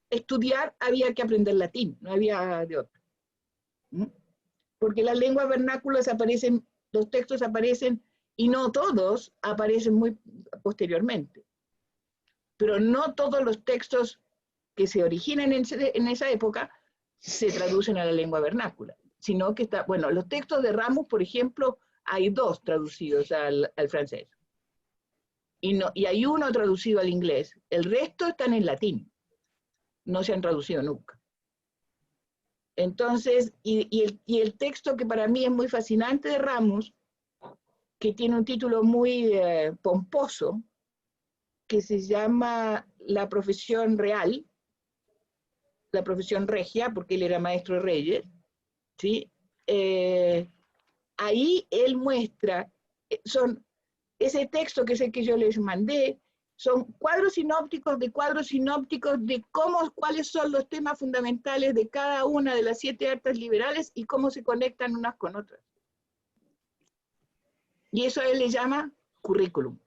estudiar había que aprender latín, no había de otro. Porque las lenguas vernáculas aparecen, los textos aparecen, y no todos aparecen muy posteriormente. Pero no todos los textos que se originan en esa época se traducen a la lengua vernácula, sino que está, bueno, los textos de Ramos, por ejemplo, hay 2 traducidos al francés. Y hay 1 traducido al inglés. El resto están en latín. No se han traducido nunca. Entonces, y el texto que para mí es muy fascinante de Ramos, que tiene un título muy pomposo, que se llama La profesión real, la profesión regia, porque él era maestro de reyes, ¿sí? Ahí él muestra, ese texto que es el que yo les mandé, son cuadros sinópticos de cuáles son los temas fundamentales de cada una de las 7 artes liberales y cómo se conectan unas con otras. Y eso a él le llama currículum.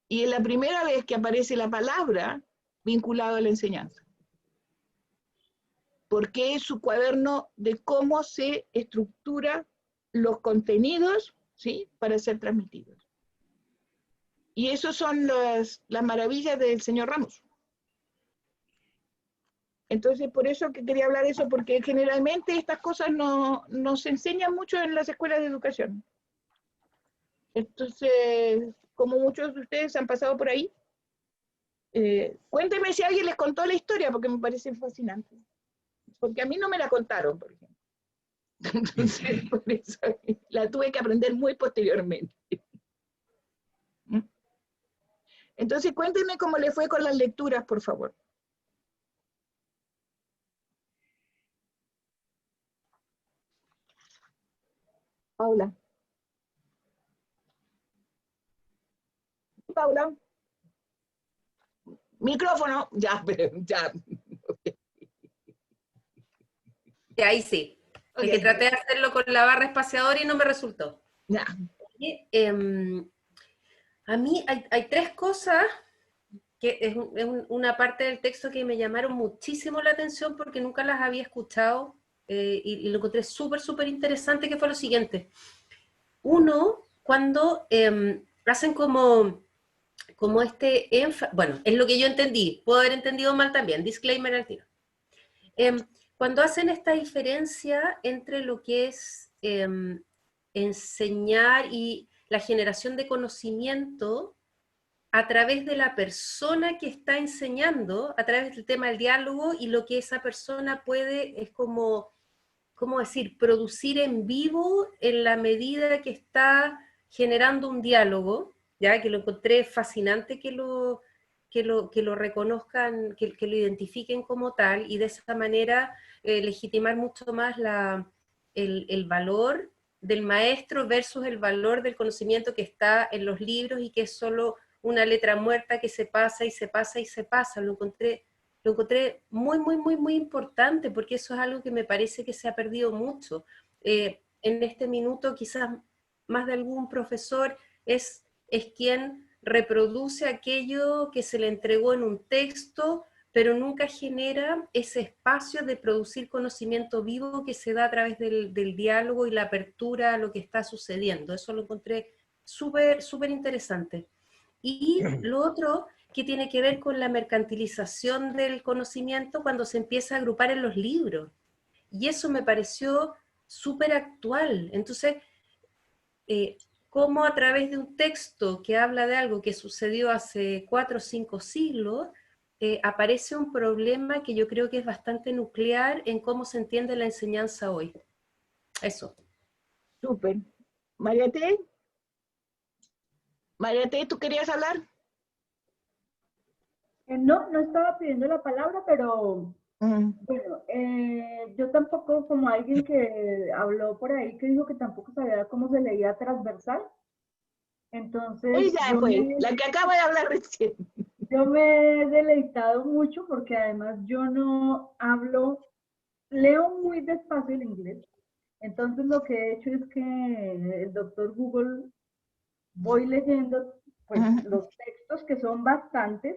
Y es la primera vez que aparece la palabra vinculada a la enseñanza. Porque es su cuaderno de cómo se estructura los contenidos, ¿sí?, para ser transmitidos. Y eso son las maravillas del señor Ramos. Entonces, por eso que quería hablar de eso, porque generalmente estas cosas no se enseñan mucho en las escuelas de educación. Entonces, como muchos de ustedes han pasado por ahí, cuéntenme si alguien les contó la historia, porque me parece fascinante. Porque a mí no me la contaron, por ejemplo. Entonces, por eso la tuve que aprender muy posteriormente. Entonces, cuéntenme cómo le fue con las lecturas, por favor. Paula. Paula. Micrófono. Ya, pero ya. Y ahí sí. Okay. Que traté de hacerlo con la barra espaciadora y no me resultó. Ya. A mí hay 3 cosas que es una parte del texto que me llamaron muchísimo la atención porque nunca las había escuchado y lo encontré súper, súper interesante, que fue lo siguiente. Uno, cuando hacen como bueno, es lo que yo entendí, puedo haber entendido mal también, disclaimer al tiro. Cuando hacen esta diferencia entre lo que es enseñar y la generación de conocimiento a través de la persona que está enseñando, a través del tema del diálogo, y lo que esa persona puede, es como, ¿cómo decir?, producir en vivo en la medida que está generando un diálogo, ya que lo encontré fascinante que lo reconozcan, que lo identifiquen como tal, y de esa manera legitimar mucho más el valor del maestro versus el valor del conocimiento que está en los libros y que es solo una letra muerta que se pasa y se pasa y se pasa. Lo encontré muy, muy, muy, muy importante, porque eso es algo que me parece que se ha perdido mucho. En este minuto quizás más de algún profesor es quien reproduce aquello que se le entregó en un texto, pero nunca genera ese espacio de producir conocimiento vivo que se da a través del diálogo y la apertura a lo que está sucediendo. Eso lo encontré súper, súper interesante. Y lo otro que tiene que ver con la mercantilización del conocimiento cuando se empieza a agrupar en los libros. Y eso me pareció súper actual. Entonces, cómo a través de un texto que habla de algo que sucedió hace 4 o 5 siglos, aparece un problema que yo creo que es bastante nuclear en cómo se entiende la enseñanza hoy. Eso. Súper. María T. María T, ¿tú querías hablar? No, no estaba pidiendo la palabra, pero bueno, yo tampoco, como alguien que habló por ahí, que dijo que tampoco sabía cómo se leía transversal. Entonces, ella fue, la que acaba de hablar recién. Yo me he deleitado mucho porque además yo no hablo, leo muy despacio el inglés. Entonces lo que he hecho es que el doctor Google voy leyendo pues los textos, que son bastantes.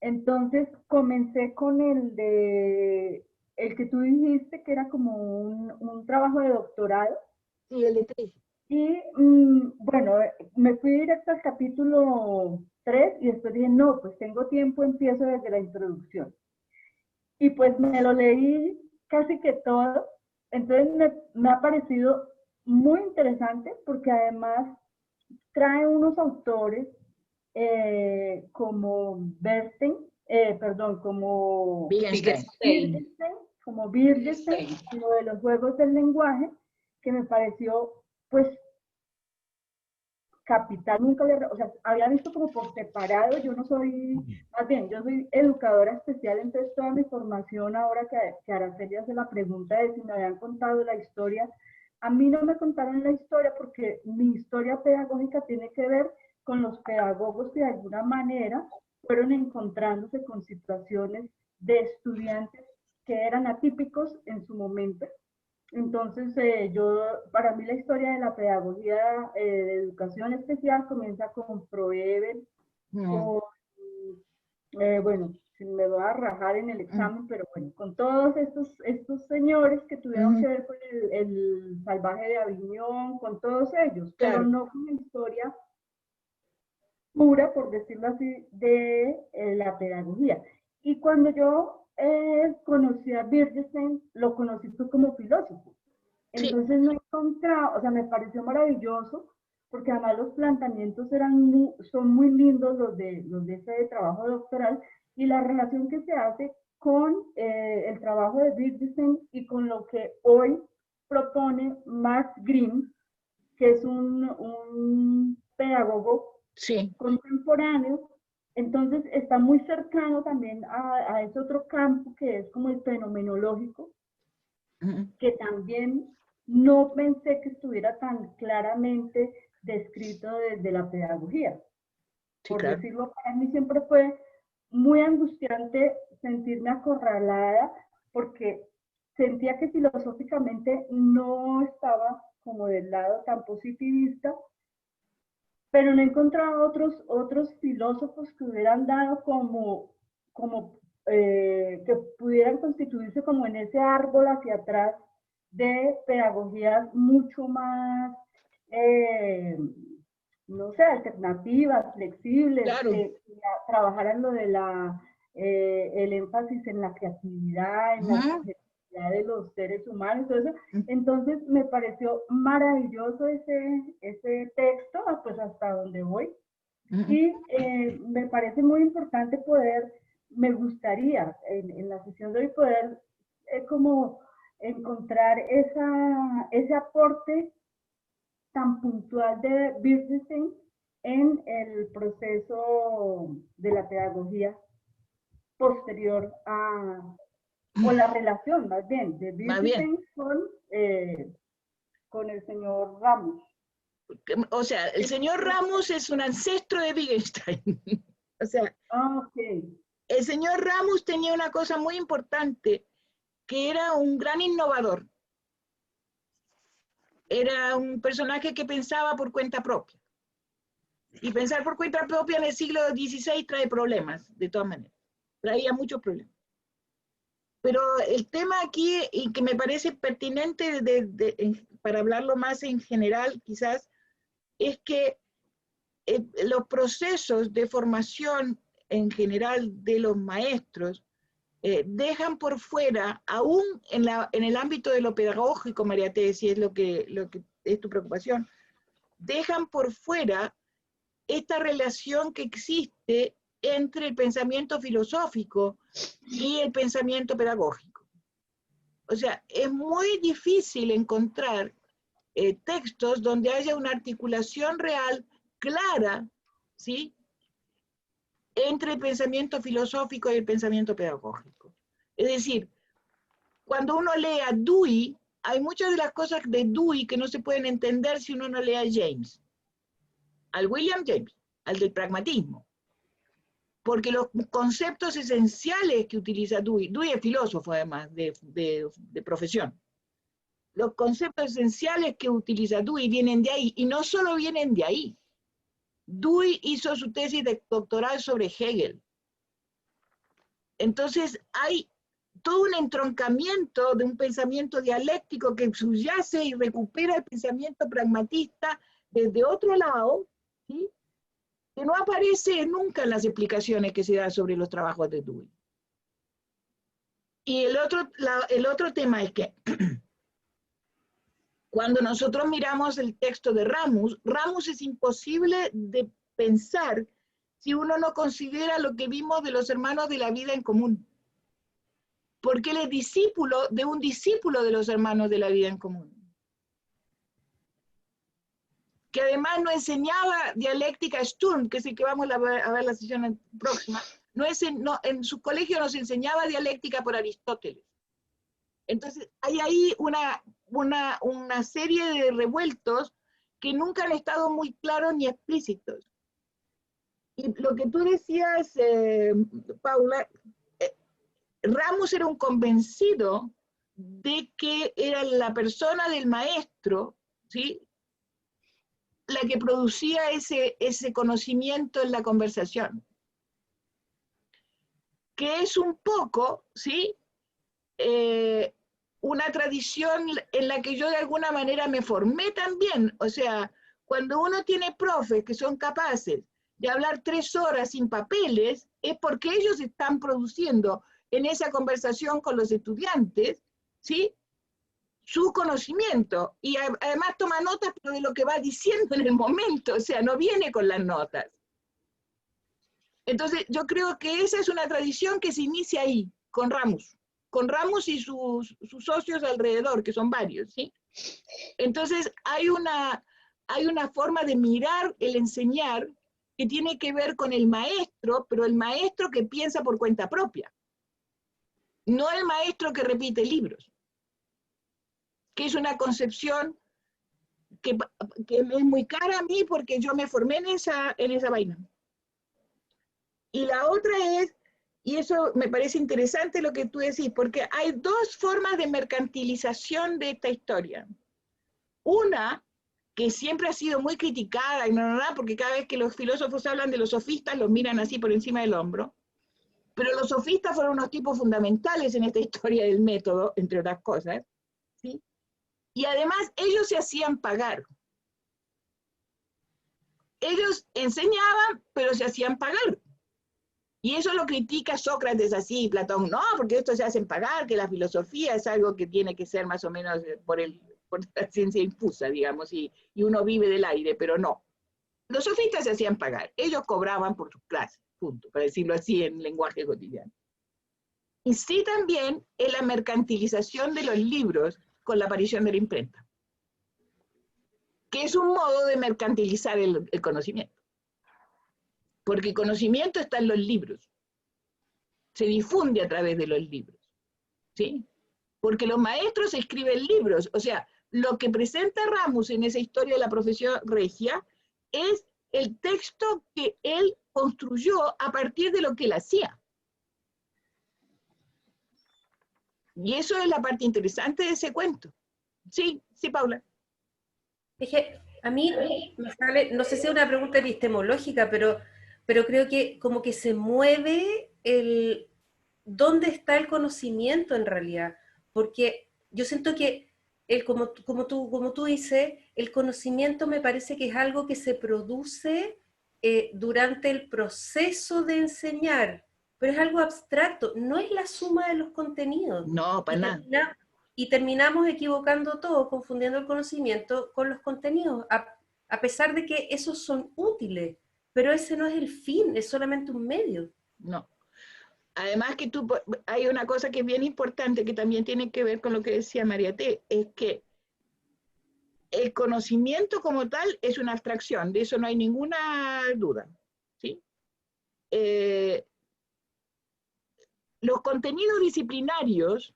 Entonces comencé con el que tú dijiste que era como un trabajo de doctorado. Sí, el de 3. Y bueno, me fui directo al capítulo 3 y después dije, no, pues tengo tiempo, empiezo desde la introducción. Y pues me lo leí casi que todo. Entonces me ha parecido muy interesante porque además trae unos autores como Wittgenstein, como de los juegos del lenguaje, que me pareció pues capital. Nunca había visto como por separado. Yo no soy, más bien, yo soy educadora especial, entonces toda mi formación, ahora que Araceli hace la pregunta de si me habían contado la historia, a mí no me contaron la historia porque mi historia pedagógica tiene que ver con los pedagogos que de alguna manera fueron encontrándose con situaciones de estudiantes que eran atípicos en su momento. Entonces, para mí la historia de la pedagogía de educación especial comienza con Froeben, bueno, me voy a rajar en el examen, pero bueno, con todos estos señores que tuvieron que ver con el salvaje de Aviñón, con todos ellos, claro, pero no con la historia pura, por decirlo así, de la pedagogía. Y cuando yo conocí a Wittgenstein, lo conocí como filósofo. Entonces no he encontrado, o sea, me pareció maravilloso, porque además los planteamientos son muy lindos los de ese trabajo doctoral, y la relación que se hace con el trabajo de Wittgenstein y con lo que hoy propone Max Grimm, que es un pedagogo contemporáneo. Entonces está muy cercano también a ese otro campo que es como el fenomenológico, que también no pensé que estuviera tan claramente descrito desde la pedagogía. Por decirlo, para mí siempre fue muy angustiante sentirme acorralada porque sentía que filosóficamente no estaba como del lado tan positivista, pero no he encontrado otros filósofos que hubieran dado que pudieran constituirse como en ese árbol hacia atrás de pedagogías mucho más, no sé, alternativas, flexibles, que trabajaran lo de el énfasis en la creatividad, en la subjetividad de los seres humanos. Entonces me pareció maravilloso ese texto, pues hasta donde voy. Y me parece muy importante me gustaría en la sesión de hoy poder como encontrar ese aporte tan puntual de Wittgenstein en el proceso de la pedagogía posterior o la relación más bien de Wittgenstein con el señor Ramos. O sea, el señor Ramos es un ancestro de Wittgenstein. O sea, el señor Ramos tenía una cosa muy importante, que era un gran innovador. Era un personaje que pensaba por cuenta propia. Y pensar por cuenta propia en el siglo XVI trae problemas, de todas maneras. Traía muchos problemas. Pero el tema aquí, y que me parece pertinente para hablarlo más en general, quizás, es que los procesos de formación en general de los maestros dejan por fuera, aún en el ámbito de lo pedagógico, María T, si es lo que es tu preocupación, dejan por fuera esta relación que existe entre el pensamiento filosófico y el pensamiento pedagógico. O sea, es muy difícil encontrar textos donde haya una articulación real, clara, ¿sí?, entre el pensamiento filosófico y el pensamiento pedagógico. Es decir, cuando uno lee a Dewey, hay muchas de las cosas de Dewey que no se pueden entender si uno no lee a James, al William James, al del pragmatismo. Porque los conceptos esenciales que utiliza Dewey es filósofo además de profesión, los conceptos esenciales que utiliza Dewey vienen de ahí, y no solo vienen de ahí. Dewey hizo su tesis doctoral sobre Hegel. Entonces hay todo un entroncamiento de un pensamiento dialéctico que subyace y recupera el pensamiento pragmatista desde otro lado, ¿sí?, que no aparece nunca en las explicaciones que se dan sobre los trabajos de Dewey. Y el otro tema es que cuando nosotros miramos el texto de Ramus, Ramus es imposible de pensar si uno no considera lo que vimos de los hermanos de la vida en común. Porque él es discípulo de un discípulo de los hermanos de la vida en común, que además no enseñaba dialéctica Sturm, que es el que vamos a ver la sesión próxima, en su colegio nos enseñaba dialéctica por Aristóteles. Entonces hay ahí una serie de revueltos que nunca han estado muy claros ni explícitos. Y lo que tú decías, Paula, Ramus era un convencido de que era la persona del maestro, ¿sí?, la que producía ese conocimiento en la conversación. Que es un poco, ¿sí?, una tradición en la que yo de alguna manera me formé también. O sea, cuando uno tiene profes que son capaces de hablar 3 horas sin papeles, es porque ellos están produciendo en esa conversación con los estudiantes, ¿sí?, su conocimiento, y además toma notas de lo que va diciendo en el momento, o sea, no viene con las notas. Entonces, yo creo que esa es una tradición que se inicia ahí, con Ramus y sus socios alrededor, que son varios, ¿sí? Entonces, hay una forma de mirar el enseñar que tiene que ver con el maestro, pero el maestro que piensa por cuenta propia, no el maestro que repite libros, que es una concepción que es muy cara a mí porque yo me formé en esa vaina. Y la otra es, y eso me parece interesante lo que tú decís, porque hay 2 formas de mercantilización de esta historia. Una, que siempre ha sido muy criticada, porque cada vez que los filósofos hablan de los sofistas, los miran así por encima del hombro, pero los sofistas fueron unos tipos fundamentales en esta historia del método, entre otras cosas, ¿sí? Y además ellos se hacían pagar. Ellos enseñaban, pero se hacían pagar. Y eso lo critica Sócrates así, Platón, no, porque esto se hacen pagar, que la filosofía es algo que tiene que ser más o menos por la ciencia infusa, digamos, y uno vive del aire, pero no. Los sofistas se hacían pagar, ellos cobraban por sus clases, punto, para decirlo así en lenguaje cotidiano. Y sí también en la mercantilización de los libros con la aparición de la imprenta, que es un modo de mercantilizar el conocimiento. Porque el conocimiento está en los libros, se difunde a través de los libros, ¿sí? Porque los maestros escriben libros, o sea, lo que presenta Ramus en esa historia de la profesión regia es el texto que él construyó a partir de lo que él hacía. Y eso es la parte interesante de ese cuento. Sí, Paula. Es que a mí me sale, no sé si es una pregunta epistemológica, pero creo que como que se mueve dónde está el conocimiento en realidad, porque yo siento que como tú dices, el conocimiento me parece que es algo que se produce durante el proceso de enseñar, pero es algo abstracto, no es la suma de los contenidos. No, para nada. Y terminamos equivocando todo, confundiendo el conocimiento con los contenidos, a pesar de que esos son útiles, pero ese no es el fin, es solamente un medio. No. Además que hay una cosa que es bien importante que también tiene que ver con lo que decía María T, es que el conocimiento como tal es una abstracción, de eso no hay ninguna duda, ¿sí? Los contenidos disciplinarios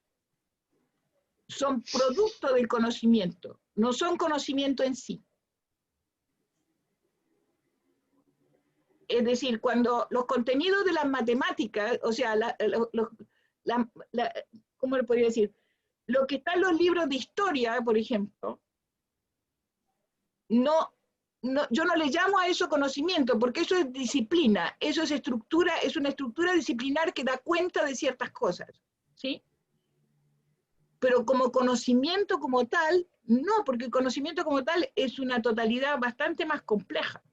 son producto del conocimiento, no son conocimiento en sí. Es decir, cuando los contenidos de las matemáticas, o sea, ¿cómo le podría decir? Lo que está en los libros de historia, por ejemplo, yo no le llamo a eso conocimiento, porque eso es disciplina, eso es estructura, es una estructura disciplinar que da cuenta de ciertas cosas, ¿sí? Pero como conocimiento como tal, no, porque el conocimiento como tal es una totalidad bastante más compleja,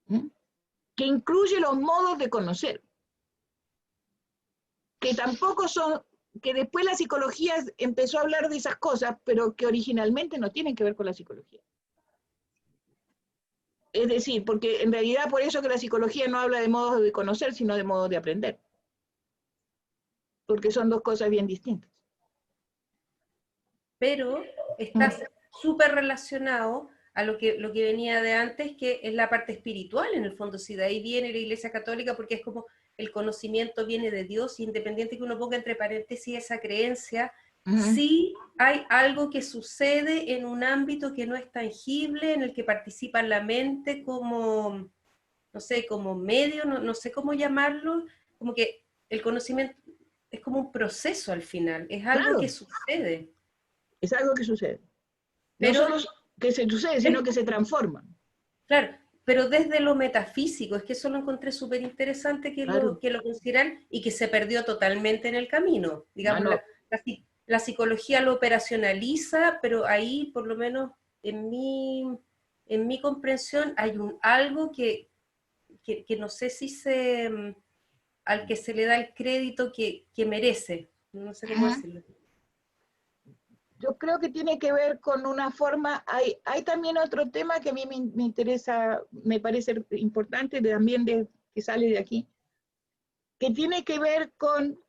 ¿sí? Que incluye los modos de conocer, que tampoco son, que después la psicología empezó a hablar de esas cosas, pero que originalmente no tienen que ver con la psicología. Es decir, porque en realidad por eso que la psicología no habla de modos de conocer, sino de modos de aprender. Porque son dos cosas bien distintas. Pero está súper relacionado a lo que venía de antes, que es la parte espiritual, en el fondo. Si de ahí viene la Iglesia Católica, porque es como el conocimiento viene de Dios, y independiente que uno ponga entre paréntesis esa creencia, sí hay algo que sucede en un ámbito que no es tangible, en el que participa la mente como, no sé, como medio, no sé cómo llamarlo, como que el conocimiento es como un proceso al final, es algo Claro. que sucede. Es algo que sucede. Pero, no solo que se sucede, sino que se transforma. Claro, pero desde lo metafísico, es que eso lo encontré súper interesante que, Claro. lo consideran, y que se perdió totalmente en el camino. Digamos, la psicología lo operacionaliza, pero ahí, por lo menos en mi comprensión, hay algo que no sé si al que se le da el crédito que merece. No sé cómo decirlo. Yo creo que tiene que ver con una forma, hay también otro tema que a mí me interesa, me parece importante también que sale de aquí, que tiene que ver con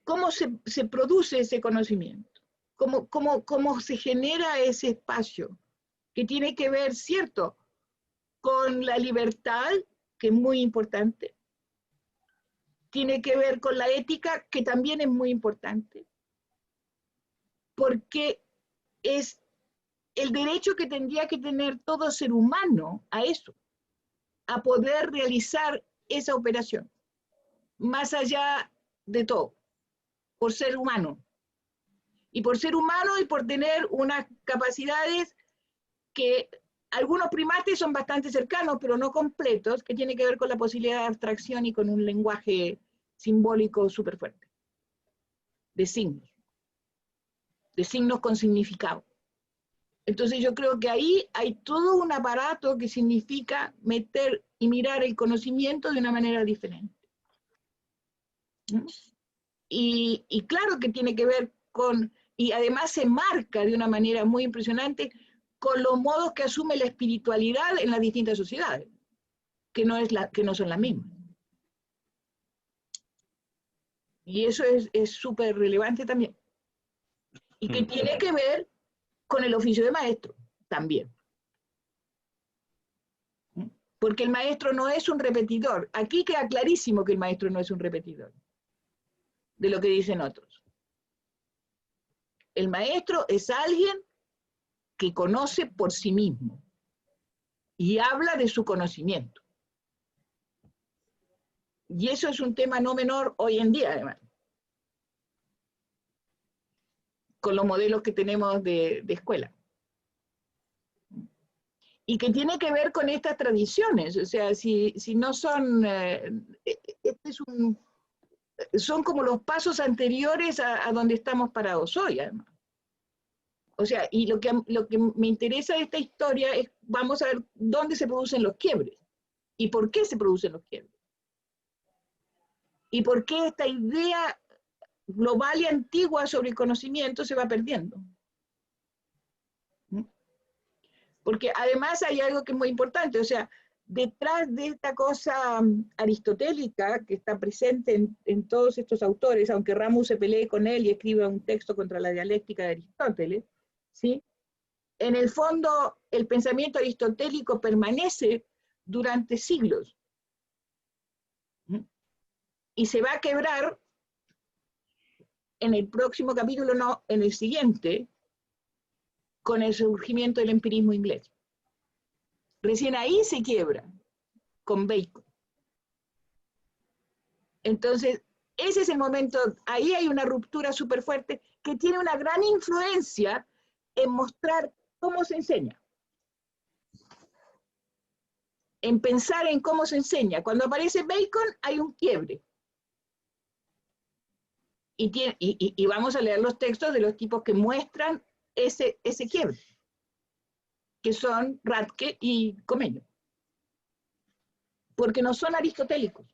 cómo se produce ese conocimiento, cómo se genera ese espacio, que tiene que ver, ¿cierto?, con la libertad, que es muy importante, tiene que ver con la ética, que también es muy importante, porque es el derecho que tendría que tener todo ser humano a eso, a poder realizar esa operación, más allá de todo, por ser humano. Y por ser humano y por tener unas capacidades que algunos primates son bastante cercanos, pero no completos, que tiene que ver con la posibilidad de abstracción y con un lenguaje simbólico súper fuerte, de signos con significado. Entonces yo creo que ahí hay todo un aparato que significa meter y mirar el conocimiento de una manera diferente. Y claro que tiene que ver con, y además se marca de una manera muy impresionante con los modos que asume la espiritualidad en las distintas sociedades, que no son las mismas. Y eso es súper relevante también. Y que tiene que ver con el oficio de maestro también. Porque el maestro no es un repetidor. Aquí queda clarísimo que el maestro no es un repetidor de lo que dicen otros. El maestro es alguien que conoce por sí mismo y habla de su conocimiento. Y eso es un tema no menor hoy en día, además, con los modelos que tenemos de escuela. Y que tiene que ver con estas tradiciones, o sea, si no son, son como los pasos anteriores a donde estamos parados hoy, además. O sea, y lo que me interesa de esta historia es, vamos a ver dónde se producen los quiebres, y por qué se producen los quiebres. Y por qué esta idea global y antigua sobre el conocimiento se va perdiendo. Porque además hay algo que es muy importante, o sea, detrás de esta cosa aristotélica que está presente en todos estos autores, aunque Ramus se pelee con él y escriba un texto contra la dialéctica de Aristóteles, ¿sí? En el fondo, el pensamiento aristotélico permanece durante siglos. Y se va a quebrar en el próximo capítulo, no, en el siguiente, con el surgimiento del empirismo inglés. Recién ahí se quiebra, con Bacon. Entonces, ese es el momento, ahí hay una ruptura súper fuerte que tiene una gran influencia en mostrar cómo se enseña. En pensar en cómo se enseña. Cuando aparece Bacon hay un quiebre. Y vamos a leer los textos de los tipos que muestran ese quiebre, que son Radke y Comenio. Porque no son aristotélicos.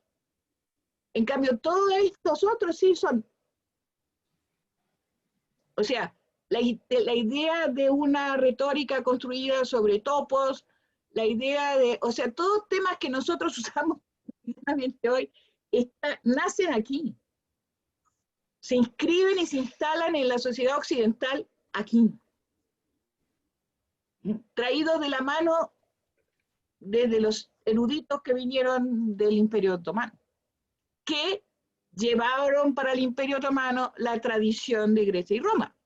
En cambio, todos estos otros sí son. O sea, la idea de una retórica construida sobre topos, la idea de, o sea, todos temas que nosotros usamos hoy, nacen aquí. Se inscriben y se instalan en la sociedad occidental aquí. Traídos de la mano desde los eruditos que vinieron del Imperio Otomano, que llevaron para el Imperio Otomano la tradición de Grecia y Roma.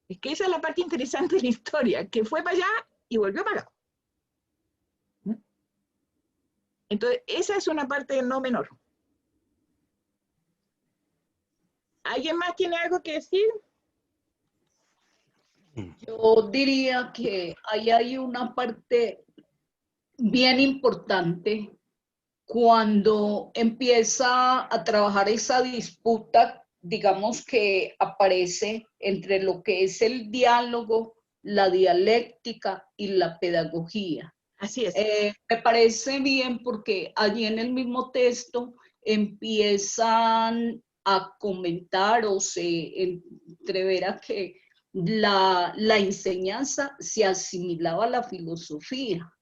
Es que esa es la parte interesante de la historia, que fue para allá y volvió para acá. Entonces, esa es una parte no menor. ¿Alguien más tiene algo que decir? Yo diría que ahí hay una parte bien importante cuando empieza a trabajar esa disputa, digamos, que aparece entre lo que es el diálogo, la dialéctica y la pedagogía. Así es. Me parece bien porque allí en el mismo texto empiezan a comentar o se entreverá que la enseñanza se asimilaba a la filosofía.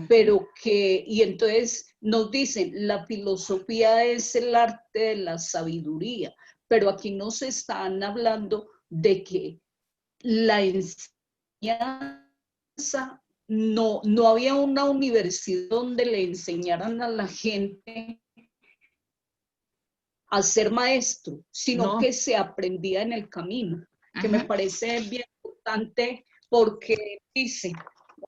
Pero y entonces nos dicen, la filosofía es el arte de la sabiduría, pero aquí nos están hablando de que la enseñanza, no había una universidad donde le enseñaran a la gente a ser maestro, sino que se aprendía en el camino, que me parece bien importante porque dice,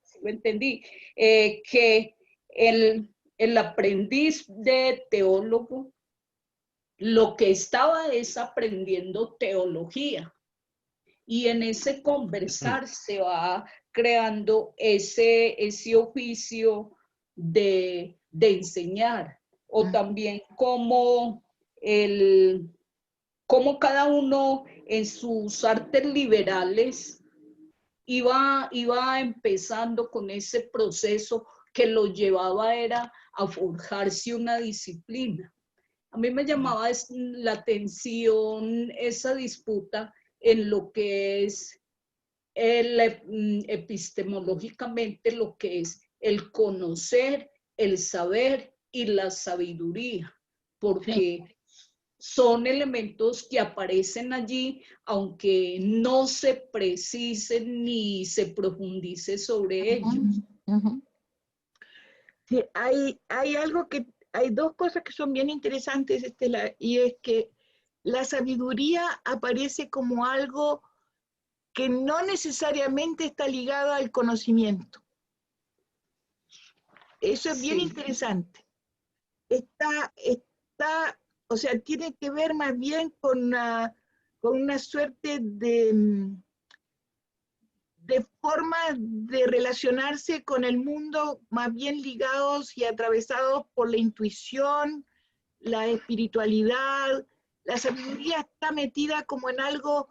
así lo entendí, que el aprendiz de teólogo lo que estaba es aprendiendo teología y en ese conversar se va creando ese oficio de enseñar o también como cada uno en sus artes liberales iba empezando con ese proceso que lo llevaba era a forjarse una disciplina. A mí me llamaba la atención esa disputa en lo que es epistemológicamente lo que es el conocer, el saber y la sabiduría, porque son elementos que aparecen allí, aunque no se precisen ni se profundice sobre ellos. Sí, hay algo que, hay dos cosas que son bien interesantes, Estela, y es que la sabiduría aparece como algo que no necesariamente está ligado al conocimiento. Eso es bien interesante. O sea, tiene que ver más bien con una suerte de formas de relacionarse con el mundo más bien ligados y atravesados por la intuición, la espiritualidad. La sabiduría está metida como en algo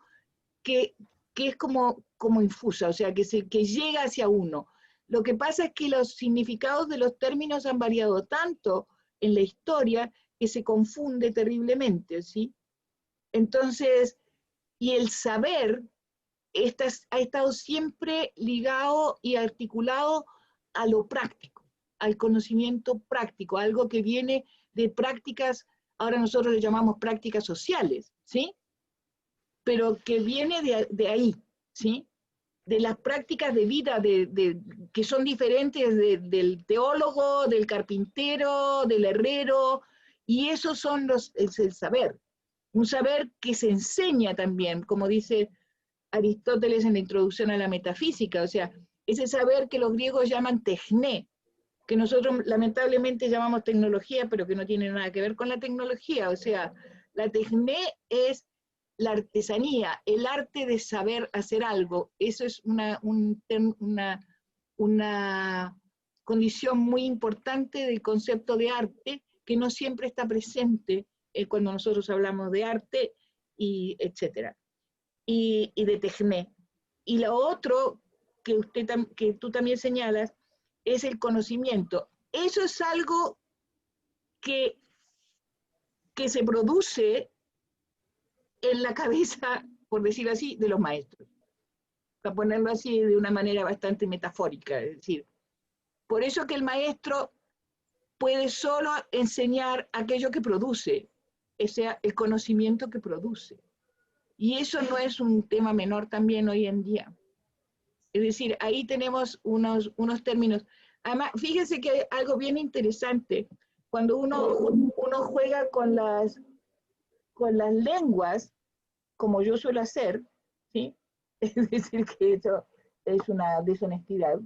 que es como infusa, o sea, que llega hacia uno. Lo que pasa es que los significados de los términos han variado tanto en la historia que se confunde terriblemente, ¿sí? Entonces, y el saber ha estado siempre ligado y articulado a lo práctico, al conocimiento práctico, algo que viene de prácticas, ahora nosotros le llamamos prácticas sociales, ¿sí? Pero que viene de ahí, ¿sí? De las prácticas de vida que son diferentes del teólogo, del carpintero, del herrero, y esos son es el saber. Un saber que se enseña también, como dice Aristóteles en la introducción a la metafísica, o sea, ese saber que los griegos llaman techné, que nosotros lamentablemente llamamos tecnología, pero que no tiene nada que ver con la tecnología, o sea, la techné es la artesanía, el arte de saber hacer algo. Eso es una condición muy importante del concepto de arte, que no siempre está presente cuando nosotros hablamos de arte, y etcétera, y de techné. Y lo otro que tú también señalas es el conocimiento. Eso es algo que se produce en la cabeza, por decirlo así, de los maestros. Para ponerlo así de una manera bastante metafórica. Es decir, por eso que el maestro puede solo enseñar aquello que produce, o sea, el conocimiento que produce. Y eso no es un tema menor también hoy en día. Es decir, ahí tenemos unos términos. Además, fíjense que hay algo bien interesante. Cuando uno juega con las lenguas, como yo suelo hacer, ¿sí? Es decir, que eso es una deshonestidad.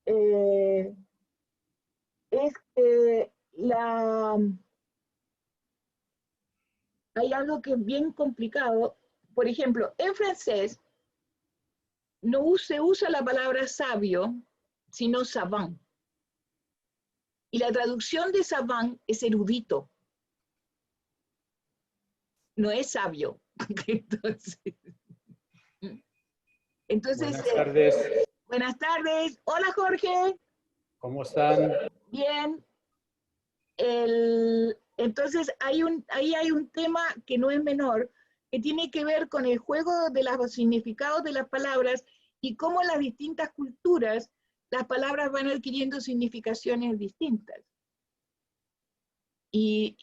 Es que hay algo que es bien complicado. Por ejemplo, en francés no se usa la palabra sabio, sino savant. Y la traducción de savant es erudito. No es sabio. Entonces, buenas tardes. Buenas tardes. Hola, Jorge. ¿Cómo están? Bien. Entonces, ahí hay un tema que no es menor, que tiene que ver con el juego de los significados de las palabras y cómo en las distintas culturas las palabras van adquiriendo significaciones distintas. Y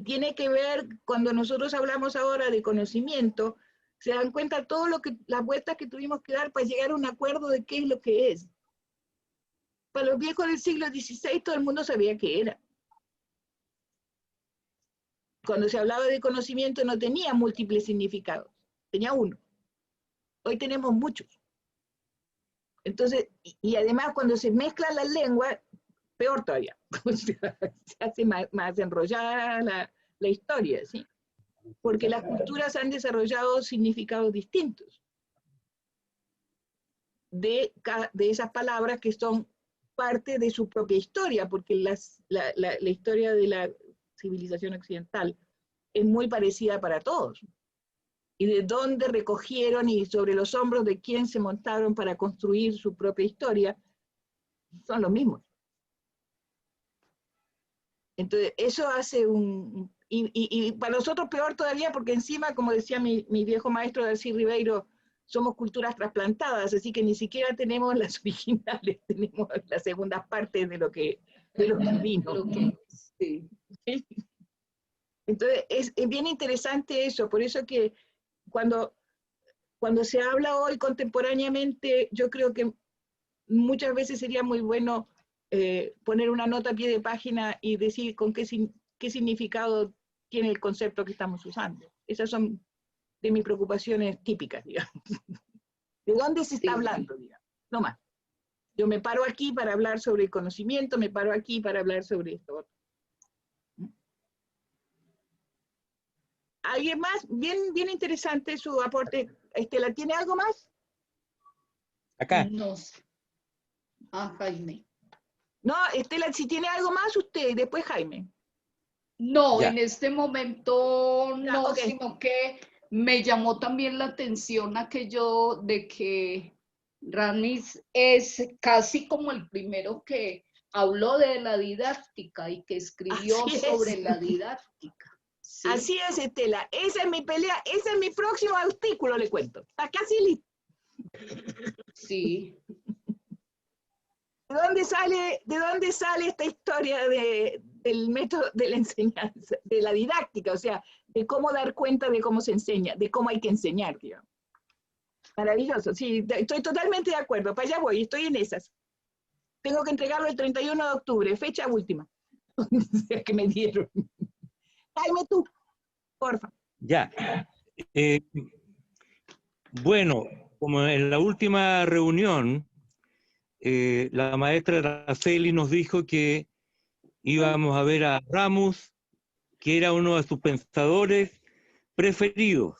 tiene que ver, cuando nosotros hablamos ahora de conocimiento, se dan cuenta las vueltas que tuvimos que dar para llegar a un acuerdo de qué es lo que es. Para los viejos del siglo XVI todo el mundo sabía qué era. Cuando se hablaba de conocimiento no tenía múltiples significados, tenía uno. Hoy tenemos muchos. Entonces, y además cuando se mezclan las lenguas, peor todavía. Se hace más enrollada la historia, ¿sí? Porque las culturas han desarrollado significados distintos de esas palabras que son parte de su propia historia, porque la historia de la civilización occidental es muy parecida para todos. Y de dónde recogieron y sobre los hombros de quién se montaron para construir su propia historia, son los mismos. Entonces, eso hace y para nosotros peor todavía, porque encima, como decía mi viejo maestro Darcy Ribeiro, somos culturas trasplantadas, así que ni siquiera tenemos las originales, tenemos las segundas partes de lo que vino. Sí. Entonces, es bien interesante eso, por eso que cuando se habla hoy contemporáneamente, yo creo que muchas veces sería muy bueno poner una nota a pie de página y decir con qué significado tiene el concepto que estamos usando. Esas son de mis preocupaciones típicas, digamos. ¿De dónde se está hablando, digamos? No más. Yo me paro aquí para hablar sobre el conocimiento, me paro aquí para hablar sobre esto. ¿Alguien más? Bien interesante su aporte. Estela, ¿tiene algo más? Acá. No. Jaime. No, Estela, si tiene algo más, usted, y después Jaime. No, Ya. en este momento no, okay. Sino que me llamó también la atención aquello de que Ramis es casi como el primero que habló de la didáctica y que escribió sobre la didáctica. Sí. Así es, Estela. Esa es mi pelea, ese es mi próximo artículo, le cuento. Está casi listo. Sí. ¿De dónde sale esta historia del método de la enseñanza, de la didáctica? O sea, de cómo dar cuenta de cómo se enseña, de cómo hay que enseñar, digamos. Maravilloso, sí, estoy totalmente de acuerdo. Para allá voy, estoy en esas. Tengo que entregarlo el 31 de octubre, fecha última. Que me dieron. Jaime, tú, porfa. Ya. Bueno, como en la última reunión, la maestra Araceli nos dijo que íbamos a ver a Ramus, que era uno de sus pensadores preferidos.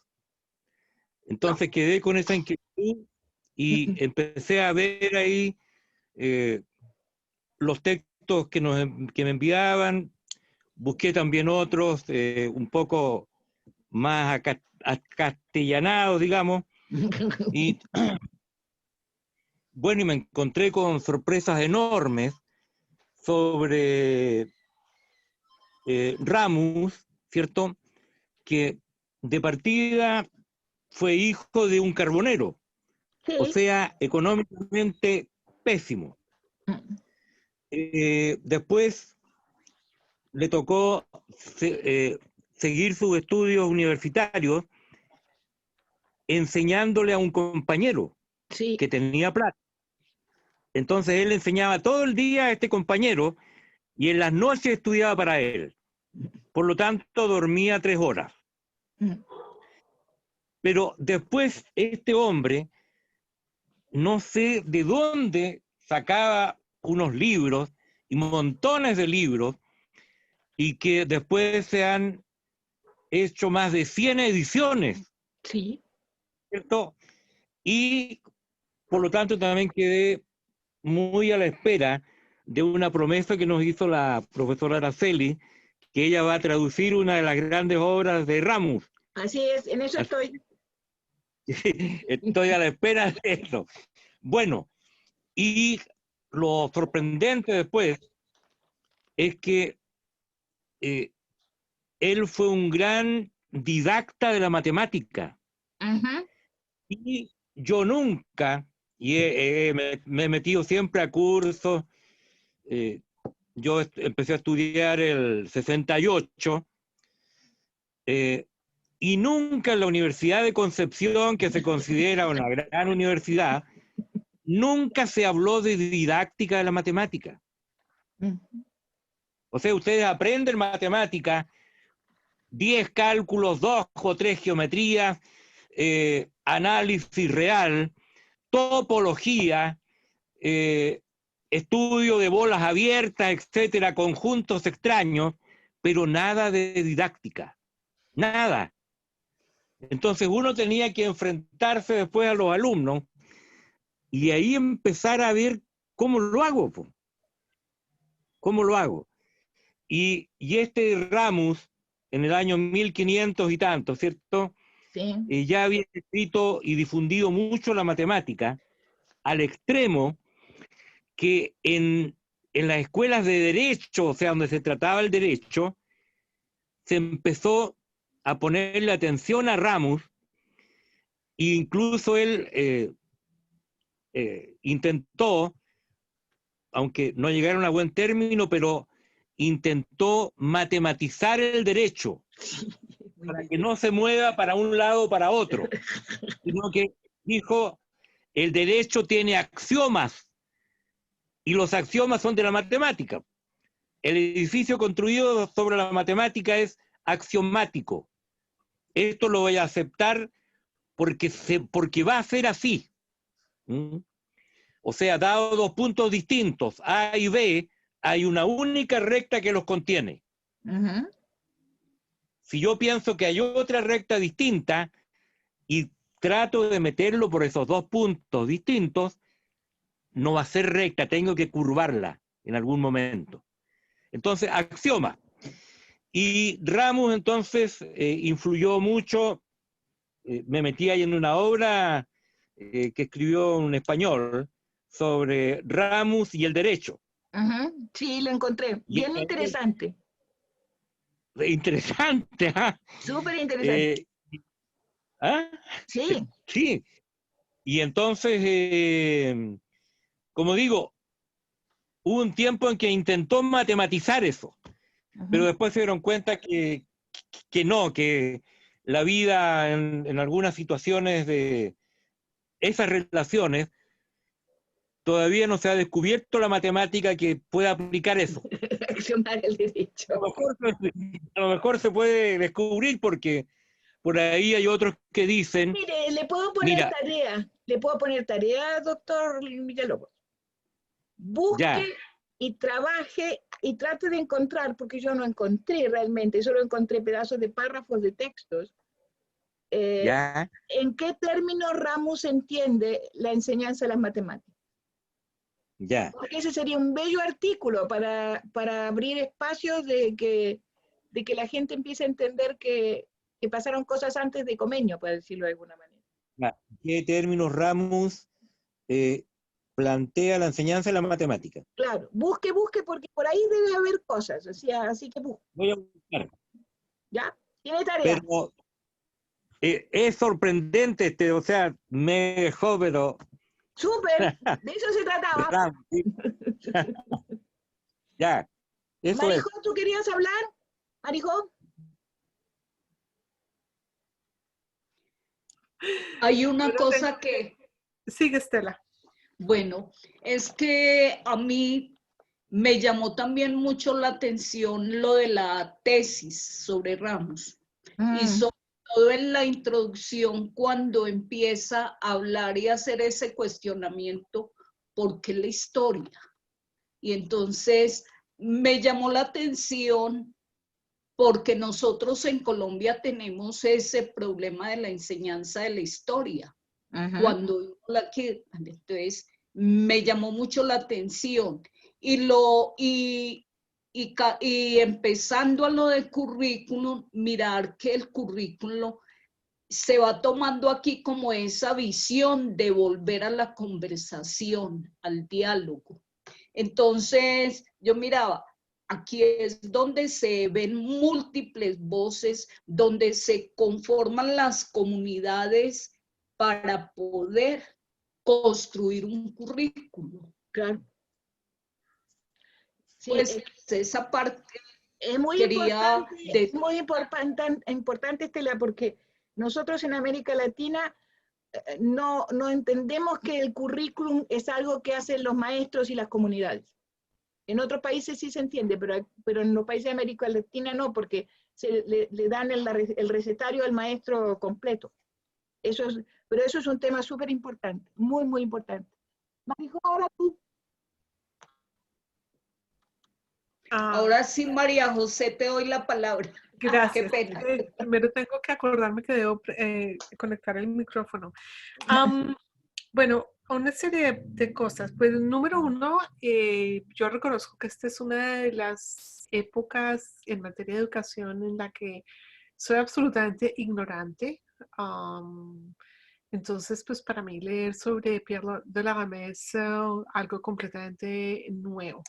Entonces quedé con esa inquietud y empecé a ver ahí los textos que me enviaban. Busqué también otros un poco más acastellanados, digamos. Y bueno, y me encontré con sorpresas enormes sobre Ramus, ¿cierto? Que de partida fue hijo de un carbonero, sí. O sea, económicamente pésimo. Después le tocó seguir sus estudios universitarios enseñándole a un compañero, sí, que tenía plata. Entonces él enseñaba todo el día a este compañero y en las noches estudiaba para él. Por lo tanto, dormía 3 horas. Pero después este hombre, no sé de dónde sacaba unos libros y montones de libros, y que después se han hecho más de 100 ediciones. Sí. ¿Cierto? Y por lo tanto también quedé muy a la espera de una promesa que nos hizo la profesora Araceli, que ella va a traducir una de las grandes obras de Ramus. Así es, en eso estoy. Estoy a la espera de eso. Bueno, y lo sorprendente después es que él fue un gran didacta de la matemática. Y yo nunca, me he metido siempre a cursos, yo empecé a estudiar el 68, y nunca en la Universidad de Concepción, que se considera una gran universidad, nunca se habló de didáctica de la matemática. O sea, ustedes aprenden matemática, 10 cálculos, 2 o 3 geometrías, análisis real, topología, estudio de bolas abiertas, etcétera, conjuntos extraños, pero nada de didáctica, nada. Entonces uno tenía que enfrentarse después a los alumnos y ahí empezar a ver cómo lo hago, cómo lo hago. Y este Ramus, en el año 1500 y tanto, ¿cierto? Sí. Ya había escrito y difundido mucho la matemática, al extremo que en las escuelas de derecho, o sea, donde se trataba el derecho, se empezó a ponerle atención a Ramus, e incluso él intentó, aunque no llegaron a buen término, pero intentó matematizar el derecho, para que no se mueva para un lado o para otro, sino que dijo, el derecho tiene axiomas, y los axiomas son de la matemática. El edificio construido sobre la matemática es axiomático. Esto lo voy a aceptar porque va a ser así. O sea, dado 2 puntos distintos, A y B, hay una única recta que los contiene. Si yo pienso que hay otra recta distinta y trato de meterlo por esos 2 puntos distintos, no va a ser recta, tengo que curvarla en algún momento. Entonces, axioma. Y Ramus entonces influyó mucho, me metí ahí en una obra que escribió en español sobre Ramus y el derecho. Sí, lo encontré, bien interesante. interesante. ¿Ah? Súper interesante. ¿Ah? Sí. Sí. Y entonces, como digo, hubo un tiempo en que intentó matematizar eso, pero después se dieron cuenta que no, que la vida en algunas situaciones de esas relaciones todavía no se ha descubierto la matemática que pueda aplicar eso. Accionar el derecho. A lo mejor se puede descubrir porque por ahí hay otros que dicen... Mire, le puedo poner tarea, doctor Villalobos. Busque Ya. y trabaje y trate de encontrar, porque yo no encontré realmente, solo encontré pedazos de párrafos de textos. Ya. ¿En qué términos Ramos entiende la enseñanza de las matemáticas? Ya. Porque ese sería un bello artículo para abrir espacios de que la gente empiece a entender que pasaron cosas antes de Comenio, por decirlo de alguna manera. ¿Qué términos Ramos plantea la enseñanza de la matemática? Claro, busque, porque por ahí debe haber cosas, así que busque. Voy a buscar. ¿Ya? Tiene tarea. Pero es sorprendente, o sea, me dejó, pero... ¡Súper! De eso se trataba. Ya, eso Marijo, ¿tú querías hablar? Marijo. Hay una cosa que... Sigue, Estela. Bueno, es que a mí me llamó también mucho la atención lo de la tesis sobre Ramos. Y sobre todo en la introducción, cuando empieza a hablar y hacer ese cuestionamiento, ¿por qué la historia? Y entonces me llamó la atención porque nosotros en Colombia tenemos ese problema de la enseñanza de la historia. Cuando entonces me llamó mucho la atención y empezando a lo de currículum, mirar que el currículum se va tomando aquí como esa visión de volver a la conversación, al diálogo. Entonces yo miraba, aquí es donde se ven múltiples voces, donde se conforman las comunidades para poder construir un currículo. Claro. Sí, pues esa parte es muy importante, Estela, porque nosotros en América Latina no entendemos que el currículum es algo que hacen los maestros y las comunidades. En otros países sí se entiende, pero en los países de América Latina no, porque le dan el recetario al maestro completo. Pero eso es un tema súper importante, muy, muy importante. Marijo, ahora tú. Ahora sí, María José, te doy la palabra. Gracias. Qué pena. Primero tengo que acordarme que debo conectar el micrófono. Bueno, una serie de cosas. Pues número uno, yo reconozco que esta es una de las épocas en materia de educación en la que soy absolutamente ignorante. Entonces, pues para mí leer sobre Pierre de la Ramée es algo completamente nuevo.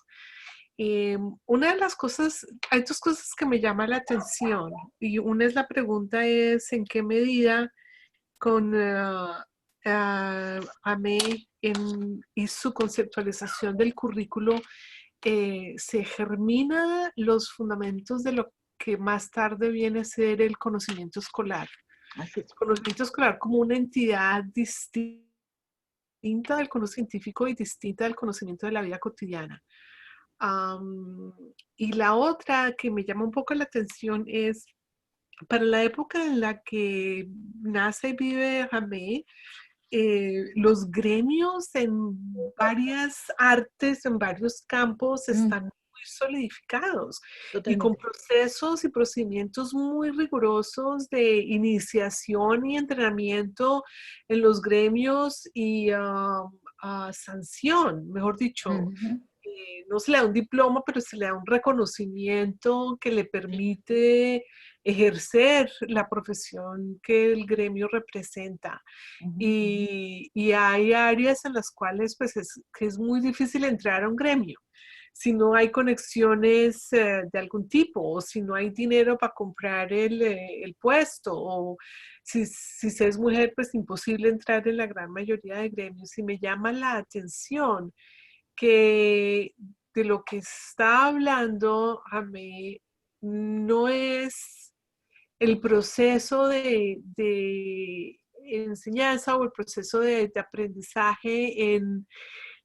Una de las cosas, hay dos cosas que me llaman la atención, y una es la pregunta es en qué medida con Ramée y su conceptualización del currículo se germina los fundamentos de lo que más tarde viene a ser el conocimiento escolar. El conocimiento escolar como una entidad distinta del conocimiento científico y distinta del conocimiento de la vida cotidiana. Y la otra que me llama un poco la atención es, para la época en la que nace y vive Ramée, los gremios en varias artes, en varios campos, están muy solidificados. Totalmente. Y con procesos y procedimientos muy rigurosos de iniciación y entrenamiento en los gremios y sanción, mejor dicho. No se le da un diploma, pero se le da un reconocimiento que le permite ejercer la profesión que el gremio representa. Y hay áreas en las cuales pues es muy difícil entrar a un gremio. si no hay conexiones de algún tipo, o si no hay dinero para comprar el puesto, o si se es mujer, pues imposible entrar en la gran mayoría de gremios. Y me llama la atención que de lo que está hablando Jamé no es el proceso de enseñanza o el proceso de aprendizaje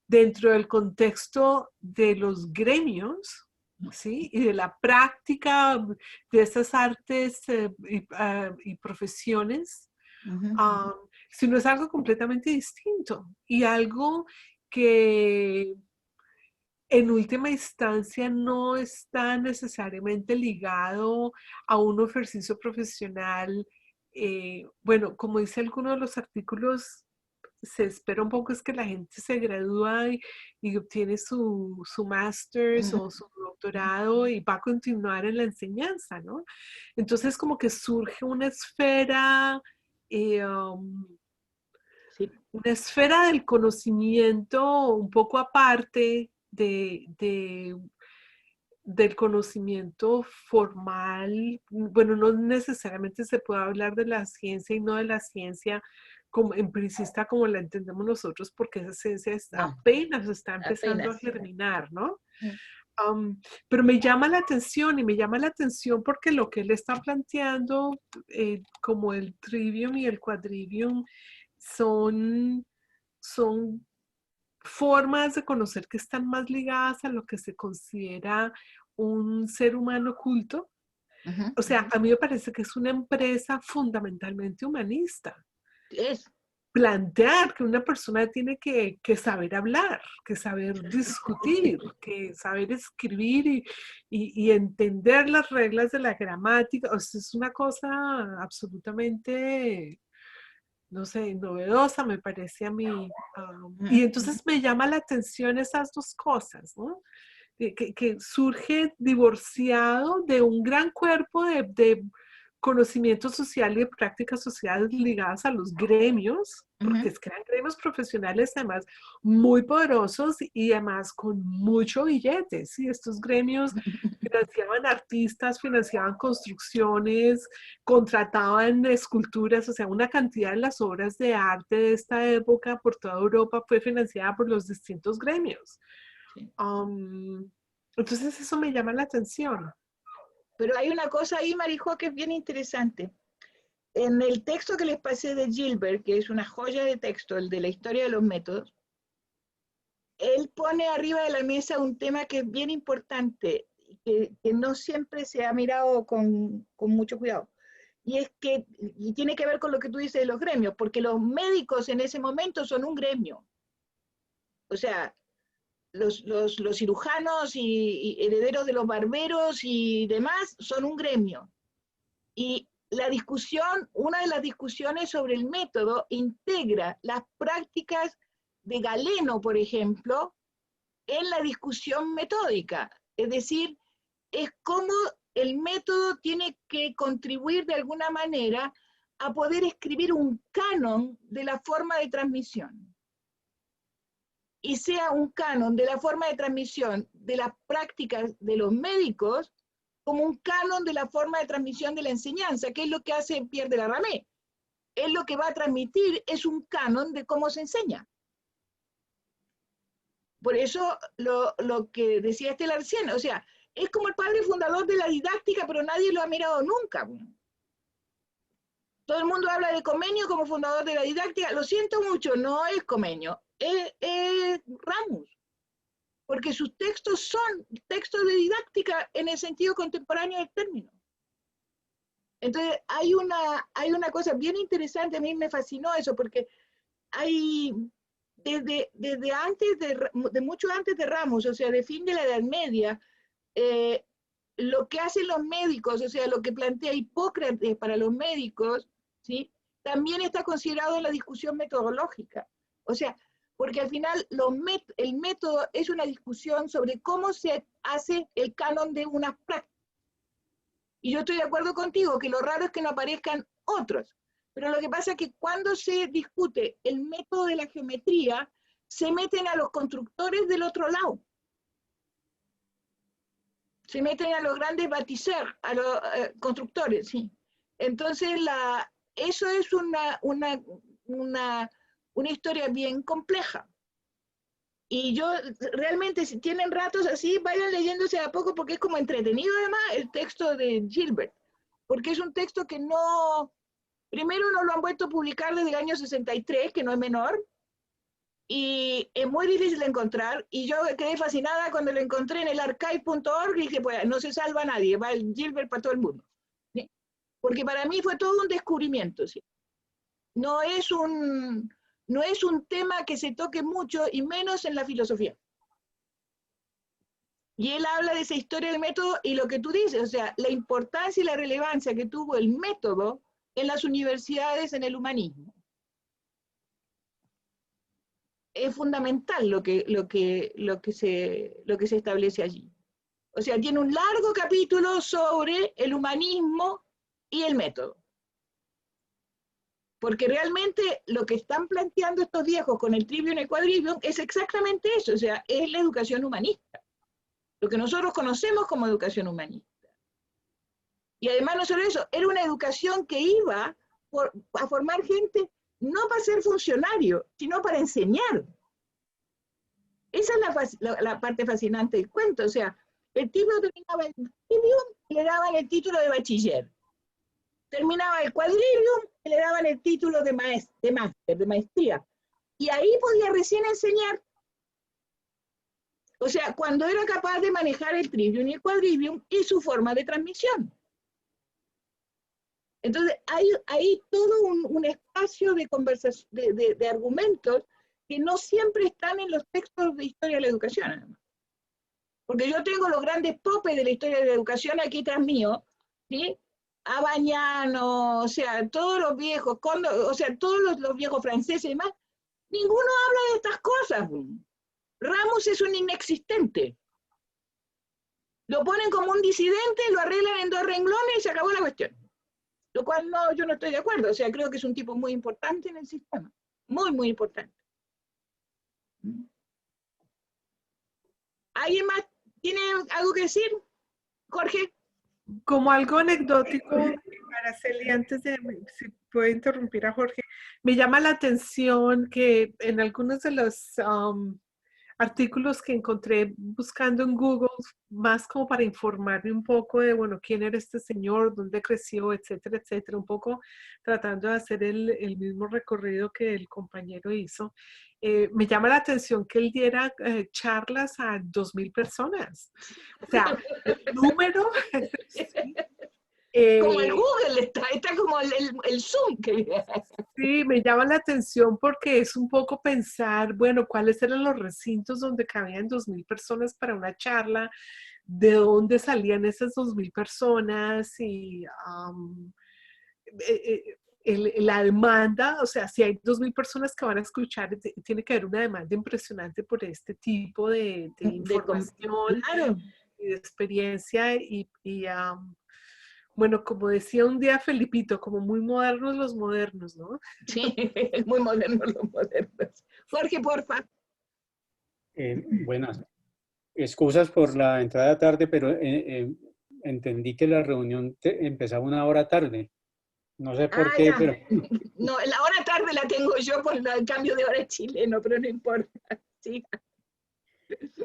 dentro del contexto de los gremios, ¿sí? Y de la práctica de esas artes y profesiones, sino es algo completamente distinto y algo que en última instancia no está necesariamente ligado a un ejercicio profesional. Bueno, como dice alguno de los artículos, se espera un poco es que la gente se gradúa y obtiene su máster o su doctorado y va a continuar en la enseñanza, ¿no? Entonces como que surge una esfera, una esfera del conocimiento un poco aparte del conocimiento formal. Bueno, no necesariamente se puede hablar de la ciencia y no de la ciencia como empiricista como la entendemos nosotros, porque esa ciencia apenas está empezando a germinar, ¿no? Pero me llama la atención, y me llama la atención porque lo que él está planteando, como el trivium y el quadrivium, son formas de conocer que están más ligadas a lo que se considera un ser humano culto. O sea, a mí me parece que es una empresa fundamentalmente humanista. Es plantear que una persona tiene que saber hablar, que saber discutir, que saber escribir y entender las reglas de la gramática. O sea, es una cosa absolutamente, no sé, novedosa, me parece a mí. Y entonces me llama la atención esas dos cosas, ¿no? Que surge divorciado de un gran cuerpo de conocimiento social y de prácticas sociales ligadas a los gremios, porque es que eran gremios profesionales además muy poderosos y además con mucho billete, ¿sí? Estos gremios financiaban artistas, financiaban construcciones, contrataban esculturas, o sea, una cantidad de las obras de arte de esta época por toda Europa fue financiada por los distintos gremios. Entonces eso me llama la atención. Pero hay una cosa ahí, Marijo, que es bien interesante. En el texto que les pasé de Gilbert, que es una joya de texto, el de la historia de los métodos, él pone arriba de la mesa un tema que es bien importante, que no siempre se ha mirado con mucho cuidado. Y es que, y tiene que ver con lo que tú dices de los gremios, porque los médicos en ese momento son un gremio. O sea, los cirujanos y herederos de los barberos y demás son un gremio. Y la discusión, una de las discusiones sobre el método integra las prácticas de Galeno, por ejemplo, en la discusión metódica. Es decir, es cómo el método tiene que contribuir de alguna manera a poder escribir un canon de la forma de transmisión. Y sea un canon de la forma de transmisión de las prácticas de los médicos como un canon de la forma de transmisión de la enseñanza, que es lo que hace Pierre de la Ramée. Él lo que va a transmitir es un canon de cómo se enseña. Por eso lo que decía Estela recién, o sea, es como el padre fundador de la didáctica, pero nadie lo ha mirado nunca. Todo el mundo habla de Comenius como fundador de la didáctica. Lo siento mucho, no es Comenius, es Ramus. Porque sus textos son textos de didáctica en el sentido contemporáneo del término. Entonces, hay una cosa bien interesante, a mí me fascinó eso, porque hay, desde antes, de mucho antes de Ramus, o sea, de fin de la Edad Media, lo que hacen los médicos, o sea, lo que plantea Hipócrates para los médicos, ¿sí? También está considerado en la discusión metodológica. O sea, porque al final el método es una discusión sobre cómo se hace el canon de unas prácticas. Y yo estoy de acuerdo contigo que lo raro es que no aparezcan otros. Pero lo que pasa es que cuando se discute el método de la geometría, se meten a los constructores del otro lado. se meten a los grandes bâtisseurs, a los constructores, sí. Entonces, eso es una historia bien compleja. Y yo, realmente, si tienen ratos así, vayan leyéndose a poco, porque es como entretenido, además, el texto de Gilbert. Porque es un texto que no... Primero, no lo han vuelto a publicar desde el año 63, que no es menor, y es muy difícil de encontrar, y yo quedé fascinada cuando lo encontré en el archive.org y dije, pues no se salva nadie, va el Gilbert para todo el mundo. ¿Sí? Porque para mí fue todo un descubrimiento. ¿Sí? No es un tema que se toque mucho, y menos en la filosofía. Y él habla de esa historia del método, y lo que tú dices, o sea, la importancia y la relevancia que tuvo el método en las universidades en el humanismo. Es fundamental lo que se establece allí. O sea, tiene un largo capítulo sobre el humanismo y el método. Porque realmente lo que están planteando estos viejos con el trivium y el quadrivium es exactamente eso, o sea, es la educación humanista. Lo que nosotros conocemos como educación humanista. Y además no solo eso, era una educación que iba a formar gente no para ser funcionario, sino para enseñar. Esa es la parte fascinante del cuento. O sea, el tipo terminaba el trivium y le daban el título de bachiller. Terminaba el quadrivium y le daban el título de máster, de maestría. Y ahí podía recién enseñar. O sea, cuando era capaz de manejar el trivium y el quadrivium y su forma de transmisión. Entonces, hay todo un espacio de conversación, de argumentos que no siempre están en los textos de historia de la educación, además. Porque yo tengo los grandes popes de la historia de la educación aquí tras mío, ¿sí? Abañano, o sea, todos los viejos, o sea, todos los viejos franceses y demás, ninguno habla de estas cosas. Ramos es un inexistente. Lo ponen como un disidente, lo arreglan en 2 renglones y se acabó la cuestión. Lo cual yo no estoy de acuerdo. O sea, creo que es un tipo muy importante en el sistema. Muy, muy importante. ¿Alguien más tiene algo que decir? Jorge. Como algo anecdótico, Araceli, antes de, si puedo interrumpir a Jorge, me llama la atención que en algunos de los artículos que encontré buscando en Google, más como para informarme un poco de, bueno, quién era este señor, dónde creció, etcétera, etcétera, un poco tratando de hacer el mismo recorrido que el compañero hizo. Me llama la atención que él diera charlas a 2,000 personas. O sea, el número... Como el Google, está como el Zoom. Sí, me llama la atención porque es un poco pensar, bueno, cuáles eran los recintos donde cabían 2,000 personas para una charla, de dónde salían esas 2,000 personas y la demanda, o sea, si hay 2,000 personas que van a escuchar, tiene que haber una demanda impresionante por este tipo de información claro. y de experiencia bueno, como decía un día Felipito, como muy modernos los modernos, ¿no? Sí, muy modernos los modernos. Jorge, porfa. Buenas. Excusas por la entrada tarde, pero entendí que la reunión empezaba 1 hora tarde. No sé por qué, ya. pero... No, la hora tarde la tengo yo por el cambio de hora chileno, pero no importa. Sí.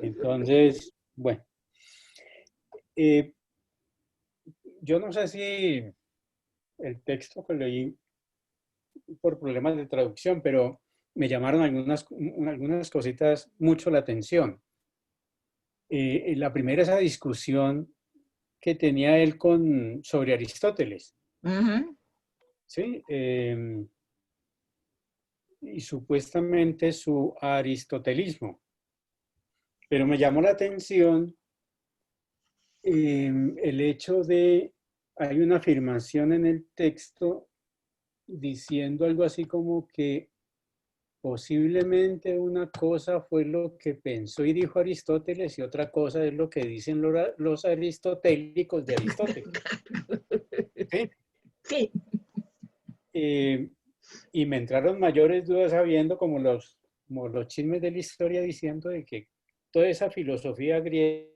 Entonces, bueno. Yo no sé si el texto que leí por problemas de traducción, pero me llamaron algunas cositas mucho la atención. La primera es esa discusión que tenía él sobre Aristóteles. ¿Sí? Y supuestamente su aristotelismo. Pero me llamó la atención el hecho de, hay una afirmación en el texto diciendo algo así como que posiblemente una cosa fue lo que pensó y dijo Aristóteles y otra cosa es lo que dicen los aristotélicos de Aristóteles. ¿Sí? Sí. Y me entraron mayores dudas sabiendo como los chismes de la historia diciendo de que toda esa filosofía griega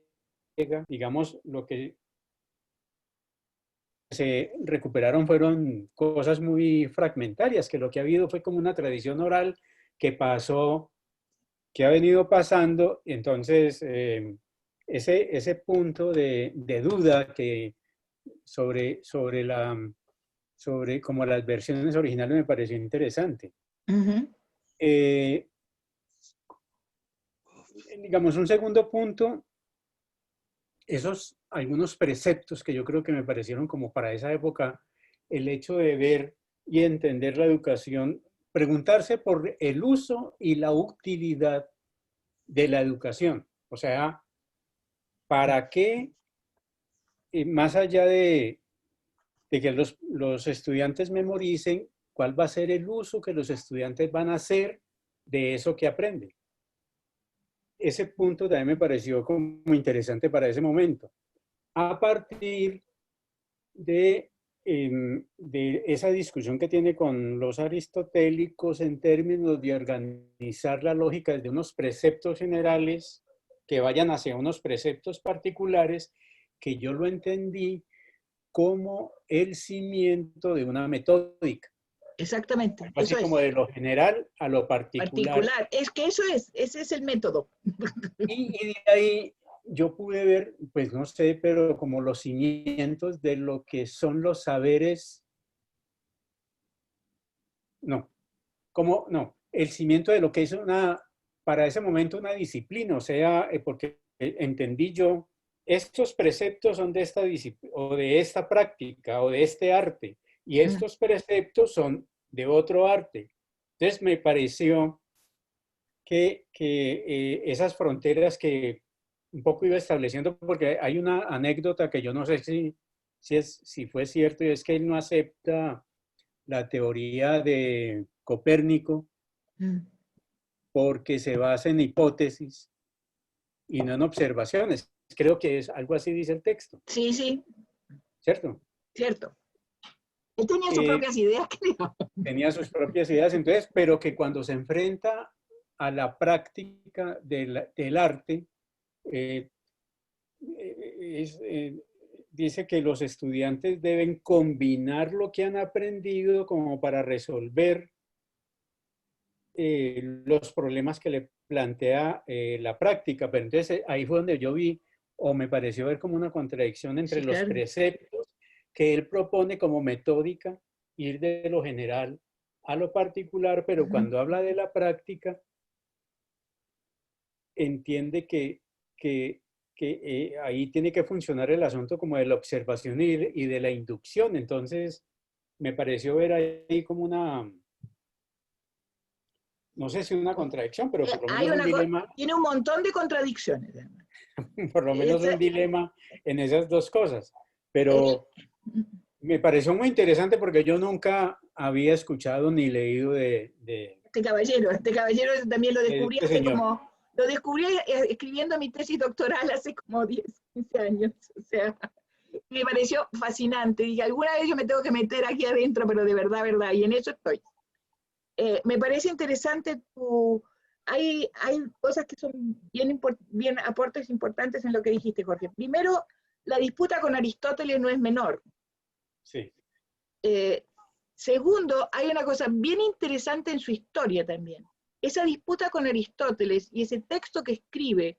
digamos, lo que se recuperaron fueron cosas muy fragmentarias, que lo que ha habido fue como una tradición oral que pasó, que ha venido pasando. Entonces, ese punto de duda que sobre como las versiones originales me pareció interesante. Digamos, un segundo punto, algunos preceptos que yo creo que me parecieron como para esa época, el hecho de ver y entender la educación, preguntarse por el uso y la utilidad de la educación. O sea, ¿para qué, más allá de que los estudiantes memoricen, cuál va a ser el uso que los estudiantes van a hacer de eso que aprenden? Ese punto también me pareció como interesante para ese momento. A partir de esa discusión que tiene con los aristotélicos en términos de organizar la lógica desde unos preceptos generales que vayan hacia unos preceptos particulares, que yo lo entendí como el cimiento de una metódica. Exactamente. Así como de lo general a lo particular. Es que ese es el método. Y de ahí yo pude ver, pues no sé, pero como los cimientos de lo que son los saberes. El cimiento de lo que es para ese momento una disciplina, o sea, porque entendí yo, estos preceptos son de esta disciplina, o de esta práctica, o de este arte, y estos preceptos son de otro arte. Entonces me pareció que esas fronteras que un poco iba estableciendo, porque hay una anécdota que yo no sé si fue cierto, y es que él no acepta la teoría de Copérnico porque se basa en hipótesis y no en observaciones. Creo que es algo así, dice el texto. Sí, sí. ¿Cierto? Cierto. Él tenía sus propias ideas, creo. Tenía sus propias ideas, entonces, pero que cuando se enfrenta a la práctica del arte, dice que los estudiantes deben combinar lo que han aprendido como para resolver los problemas que le plantea la práctica. Pero entonces ahí fue donde yo vi, o me pareció ver como una contradicción entre los preceptos que él propone como metódica, ir de lo general a lo particular, pero cuando habla de la práctica, entiende que ahí tiene que funcionar el asunto como de la observación y de la inducción. Entonces, me pareció ver ahí como una, no sé si una contradicción, pero por lo menos un dilema. Tiene un montón de contradicciones. Por lo menos un dilema en esas dos cosas. Pero me pareció muy interesante porque yo nunca había escuchado ni leído de Este caballero también lo descubrí lo descubrí escribiendo mi tesis doctoral hace como 10, 15 años. O sea, me pareció fascinante. Dije, alguna vez yo me tengo que meter aquí adentro, pero de verdad, y en eso estoy. Me parece interesante hay cosas que son bien aportes importantes en lo que dijiste, Jorge. Primero, la disputa con Aristóteles no es menor. Sí. Segundo, hay una cosa bien interesante en su historia también. Esa disputa con Aristóteles y ese texto que escribe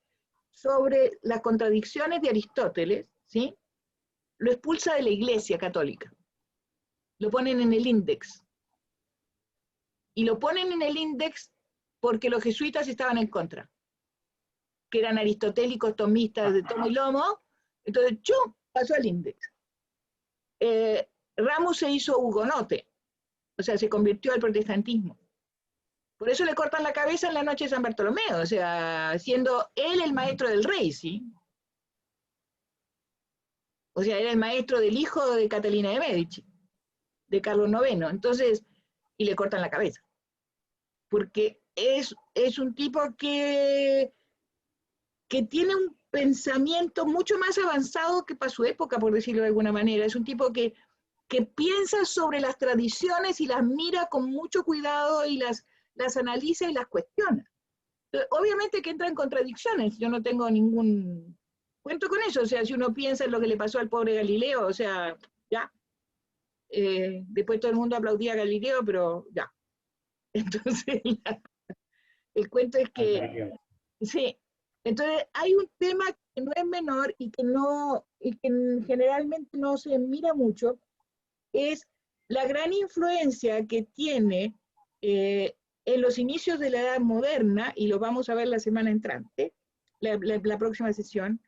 sobre las contradicciones de Aristóteles, ¿sí? Lo expulsa de la Iglesia católica. Lo ponen en el Index. Y lo ponen en el Index porque los jesuitas estaban en contra, que eran aristotélicos, tomistas de tomo y lomo. Entonces, pasó al Index. Ramus se hizo hugonote, o sea, se convirtió al protestantismo. Por eso le cortan la cabeza en la noche de San Bartolomeo, o sea, siendo él el maestro del rey, ¿sí? O sea, era el maestro del hijo de Catalina de Medici, de Carlos IX. Entonces, y le cortan la cabeza. Porque es un tipo que tiene un pensamiento mucho más avanzado que para su época, por decirlo de alguna manera. Es un tipo que piensa sobre las tradiciones y las mira con mucho cuidado y las analiza y las cuestiona. Obviamente que entra en contradicciones, yo no tengo ningún cuento con eso, o sea, si uno piensa en lo que le pasó al pobre Galileo, o sea, ya. Después todo el mundo aplaudía a Galileo, pero ya. Entonces, el cuento es que, sí, entonces hay un tema que no es menor y que generalmente no se mira mucho, es la gran influencia que tiene en los inicios de la Edad Moderna, y lo vamos a ver la semana entrante, la próxima sesión,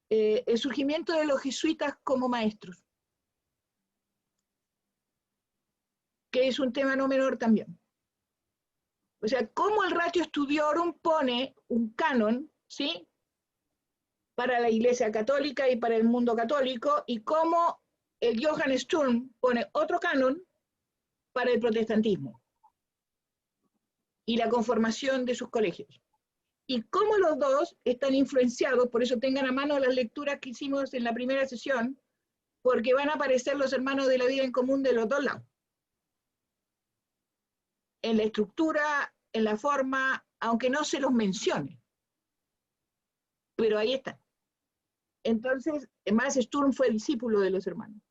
el surgimiento de los jesuitas como maestros, que es un tema no menor también. O sea, cómo el Ratio Studiorum pone un canon, ¿sí?, para la Iglesia Católica y para el mundo católico, y cómo el Johann Sturm pone otro canon para el protestantismo y la conformación de sus colegios. Y cómo los dos están influenciados, por eso tengan a mano las lecturas que hicimos en la primera sesión, porque van a aparecer los hermanos de la vida en común de los dos lados. En la estructura, en la forma, aunque no se los mencione. Pero ahí está. Entonces, además Sturm fue discípulo de los hermanos.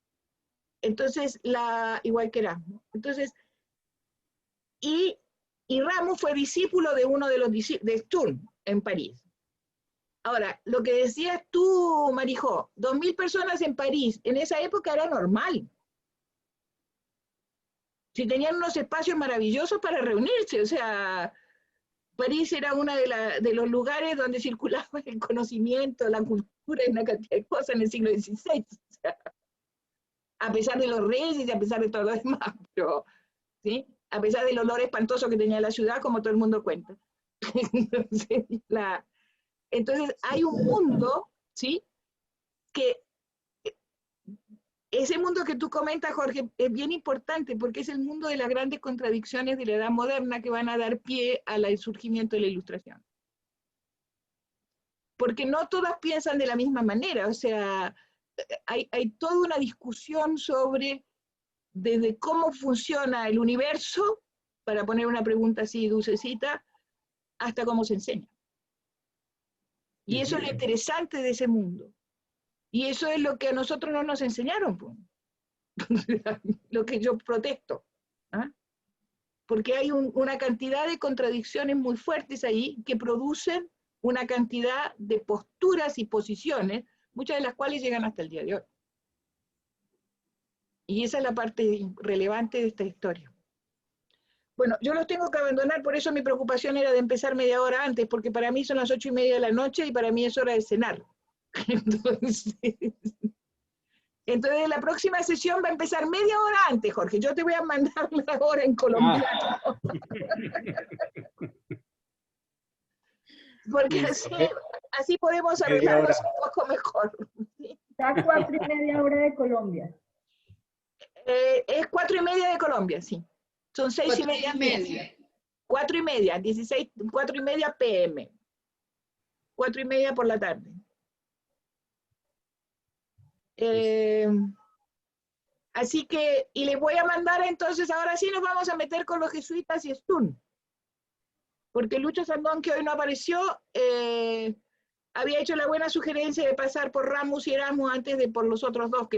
Entonces, igual que Erasmo. Entonces, y Ramus fue discípulo de uno de los de Sturm en París. Ahora, lo que decías tú, Marijó, 2000 personas en París, en esa época era normal. Si tenían unos espacios maravillosos para reunirse, o sea, París era uno de los lugares donde circulaba el conocimiento, la cultura y una cantidad de cosas en el siglo XVI. O sea, a pesar de los reyes y a pesar de todo lo demás, pero, ¿sí?, a pesar del olor espantoso que tenía la ciudad, como todo el mundo cuenta. Entonces hay un mundo, ¿sí?, que ese mundo que tú comentas, Jorge, es bien importante porque es el mundo de las grandes contradicciones de la Edad Moderna que van a dar pie al surgimiento de la Ilustración. Porque no todas piensan de la misma manera, o sea, hay toda una discusión sobre desde cómo funciona el universo, para poner una pregunta así dulcecita, hasta cómo se enseña. Y eso es lo interesante de ese mundo. Y eso es lo que a nosotros no nos enseñaron, pues. Lo que yo protesto. ¿Ah? Porque hay una cantidad de contradicciones muy fuertes ahí que producen una cantidad de posturas y posiciones, muchas de las cuales llegan hasta el día de hoy. Y esa es la parte relevante de esta historia. Bueno, yo los tengo que abandonar, por eso mi preocupación era de empezar media hora antes, porque para mí son las 8:30 de la noche y para mí es hora de cenar. Entonces la próxima sesión va a empezar media hora antes, Jorge. Yo te voy a mandar la hora en colombiano. Porque así podemos arreglarnos un poco mejor. Está 4:30 hora de Colombia. Es 4:30 de Colombia, sí. Son 6:30. 4:30, 4:30 PM. 4:30 por la tarde. Así que, y les voy a mandar entonces, ahora sí nos vamos a meter con los jesuitas y Sturm. Porque Lucho Sandón, que hoy no apareció, había hecho la buena sugerencia de pasar por Ramus y Erasmus antes de por los otros dos,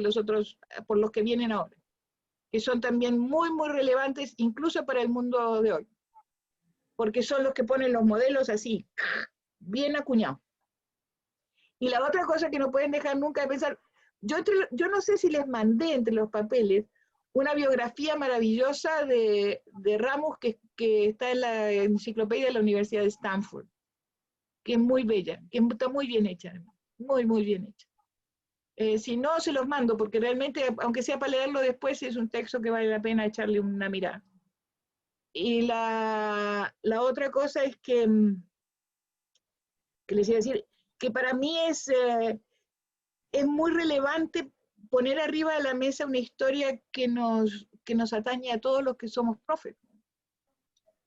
por los que vienen ahora, que son también muy, muy relevantes, incluso para el mundo de hoy. Porque son los que ponen los modelos así, bien acuñados. Y la otra cosa que no pueden dejar nunca de pensar, yo no sé si les mandé entre los papeles una biografía maravillosa de Ramus que está en la enciclopedia de la Universidad de Stanford, que es muy bella, que está muy bien hecha, muy, muy bien hecha. Si no, se los mando, porque realmente, aunque sea para leerlo después, es un texto que vale la pena echarle una mirada. Y la otra cosa es que les iba a decir, que para mí es muy relevante poner arriba de la mesa una historia que nos atañe a todos los que somos profes,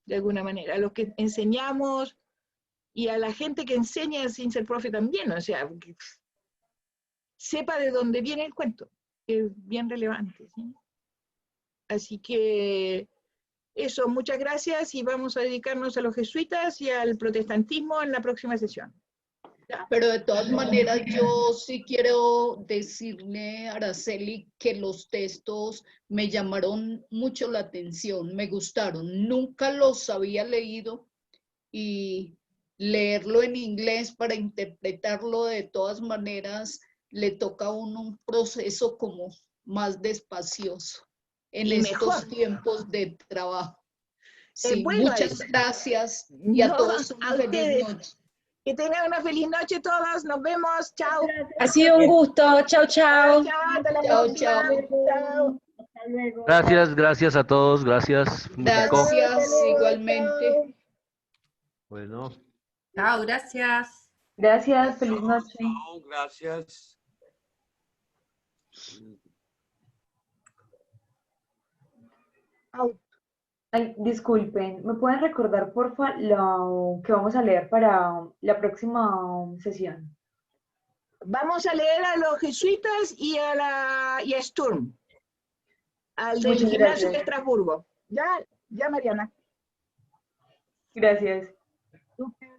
de alguna manera, a los que enseñamos y a la gente que enseña sin ser profe también, o sea, que sepa de dónde viene el cuento, que es bien relevante, ¿sí? Así que eso, muchas gracias y vamos a dedicarnos a los jesuitas y al protestantismo en la próxima sesión. Pero de todas maneras yo sí quiero decirle a Araceli que los textos me llamaron mucho la atención, me gustaron. Nunca los había leído y leerlo en inglés para interpretarlo de todas maneras le toca a uno un proceso como más despacioso en estos tiempos de trabajo. Sí, bueno, muchas gracias y a todos una feliz noche. Que tengan una feliz noche todos, nos vemos, chao. Ha sido un gusto, chao, chao. Chao, chao. Hasta luego. Gracias a todos, gracias. Gracias, igualmente. Bueno. Chao, gracias. Gracias, feliz noche. Chao, gracias. Ay, disculpen, ¿me pueden recordar, porfa, lo que vamos a leer para la próxima sesión? Vamos a leer a los jesuitas y a Sturm, al del gimnasio de Estrasburgo. Ya, Mariana. Gracias. Super.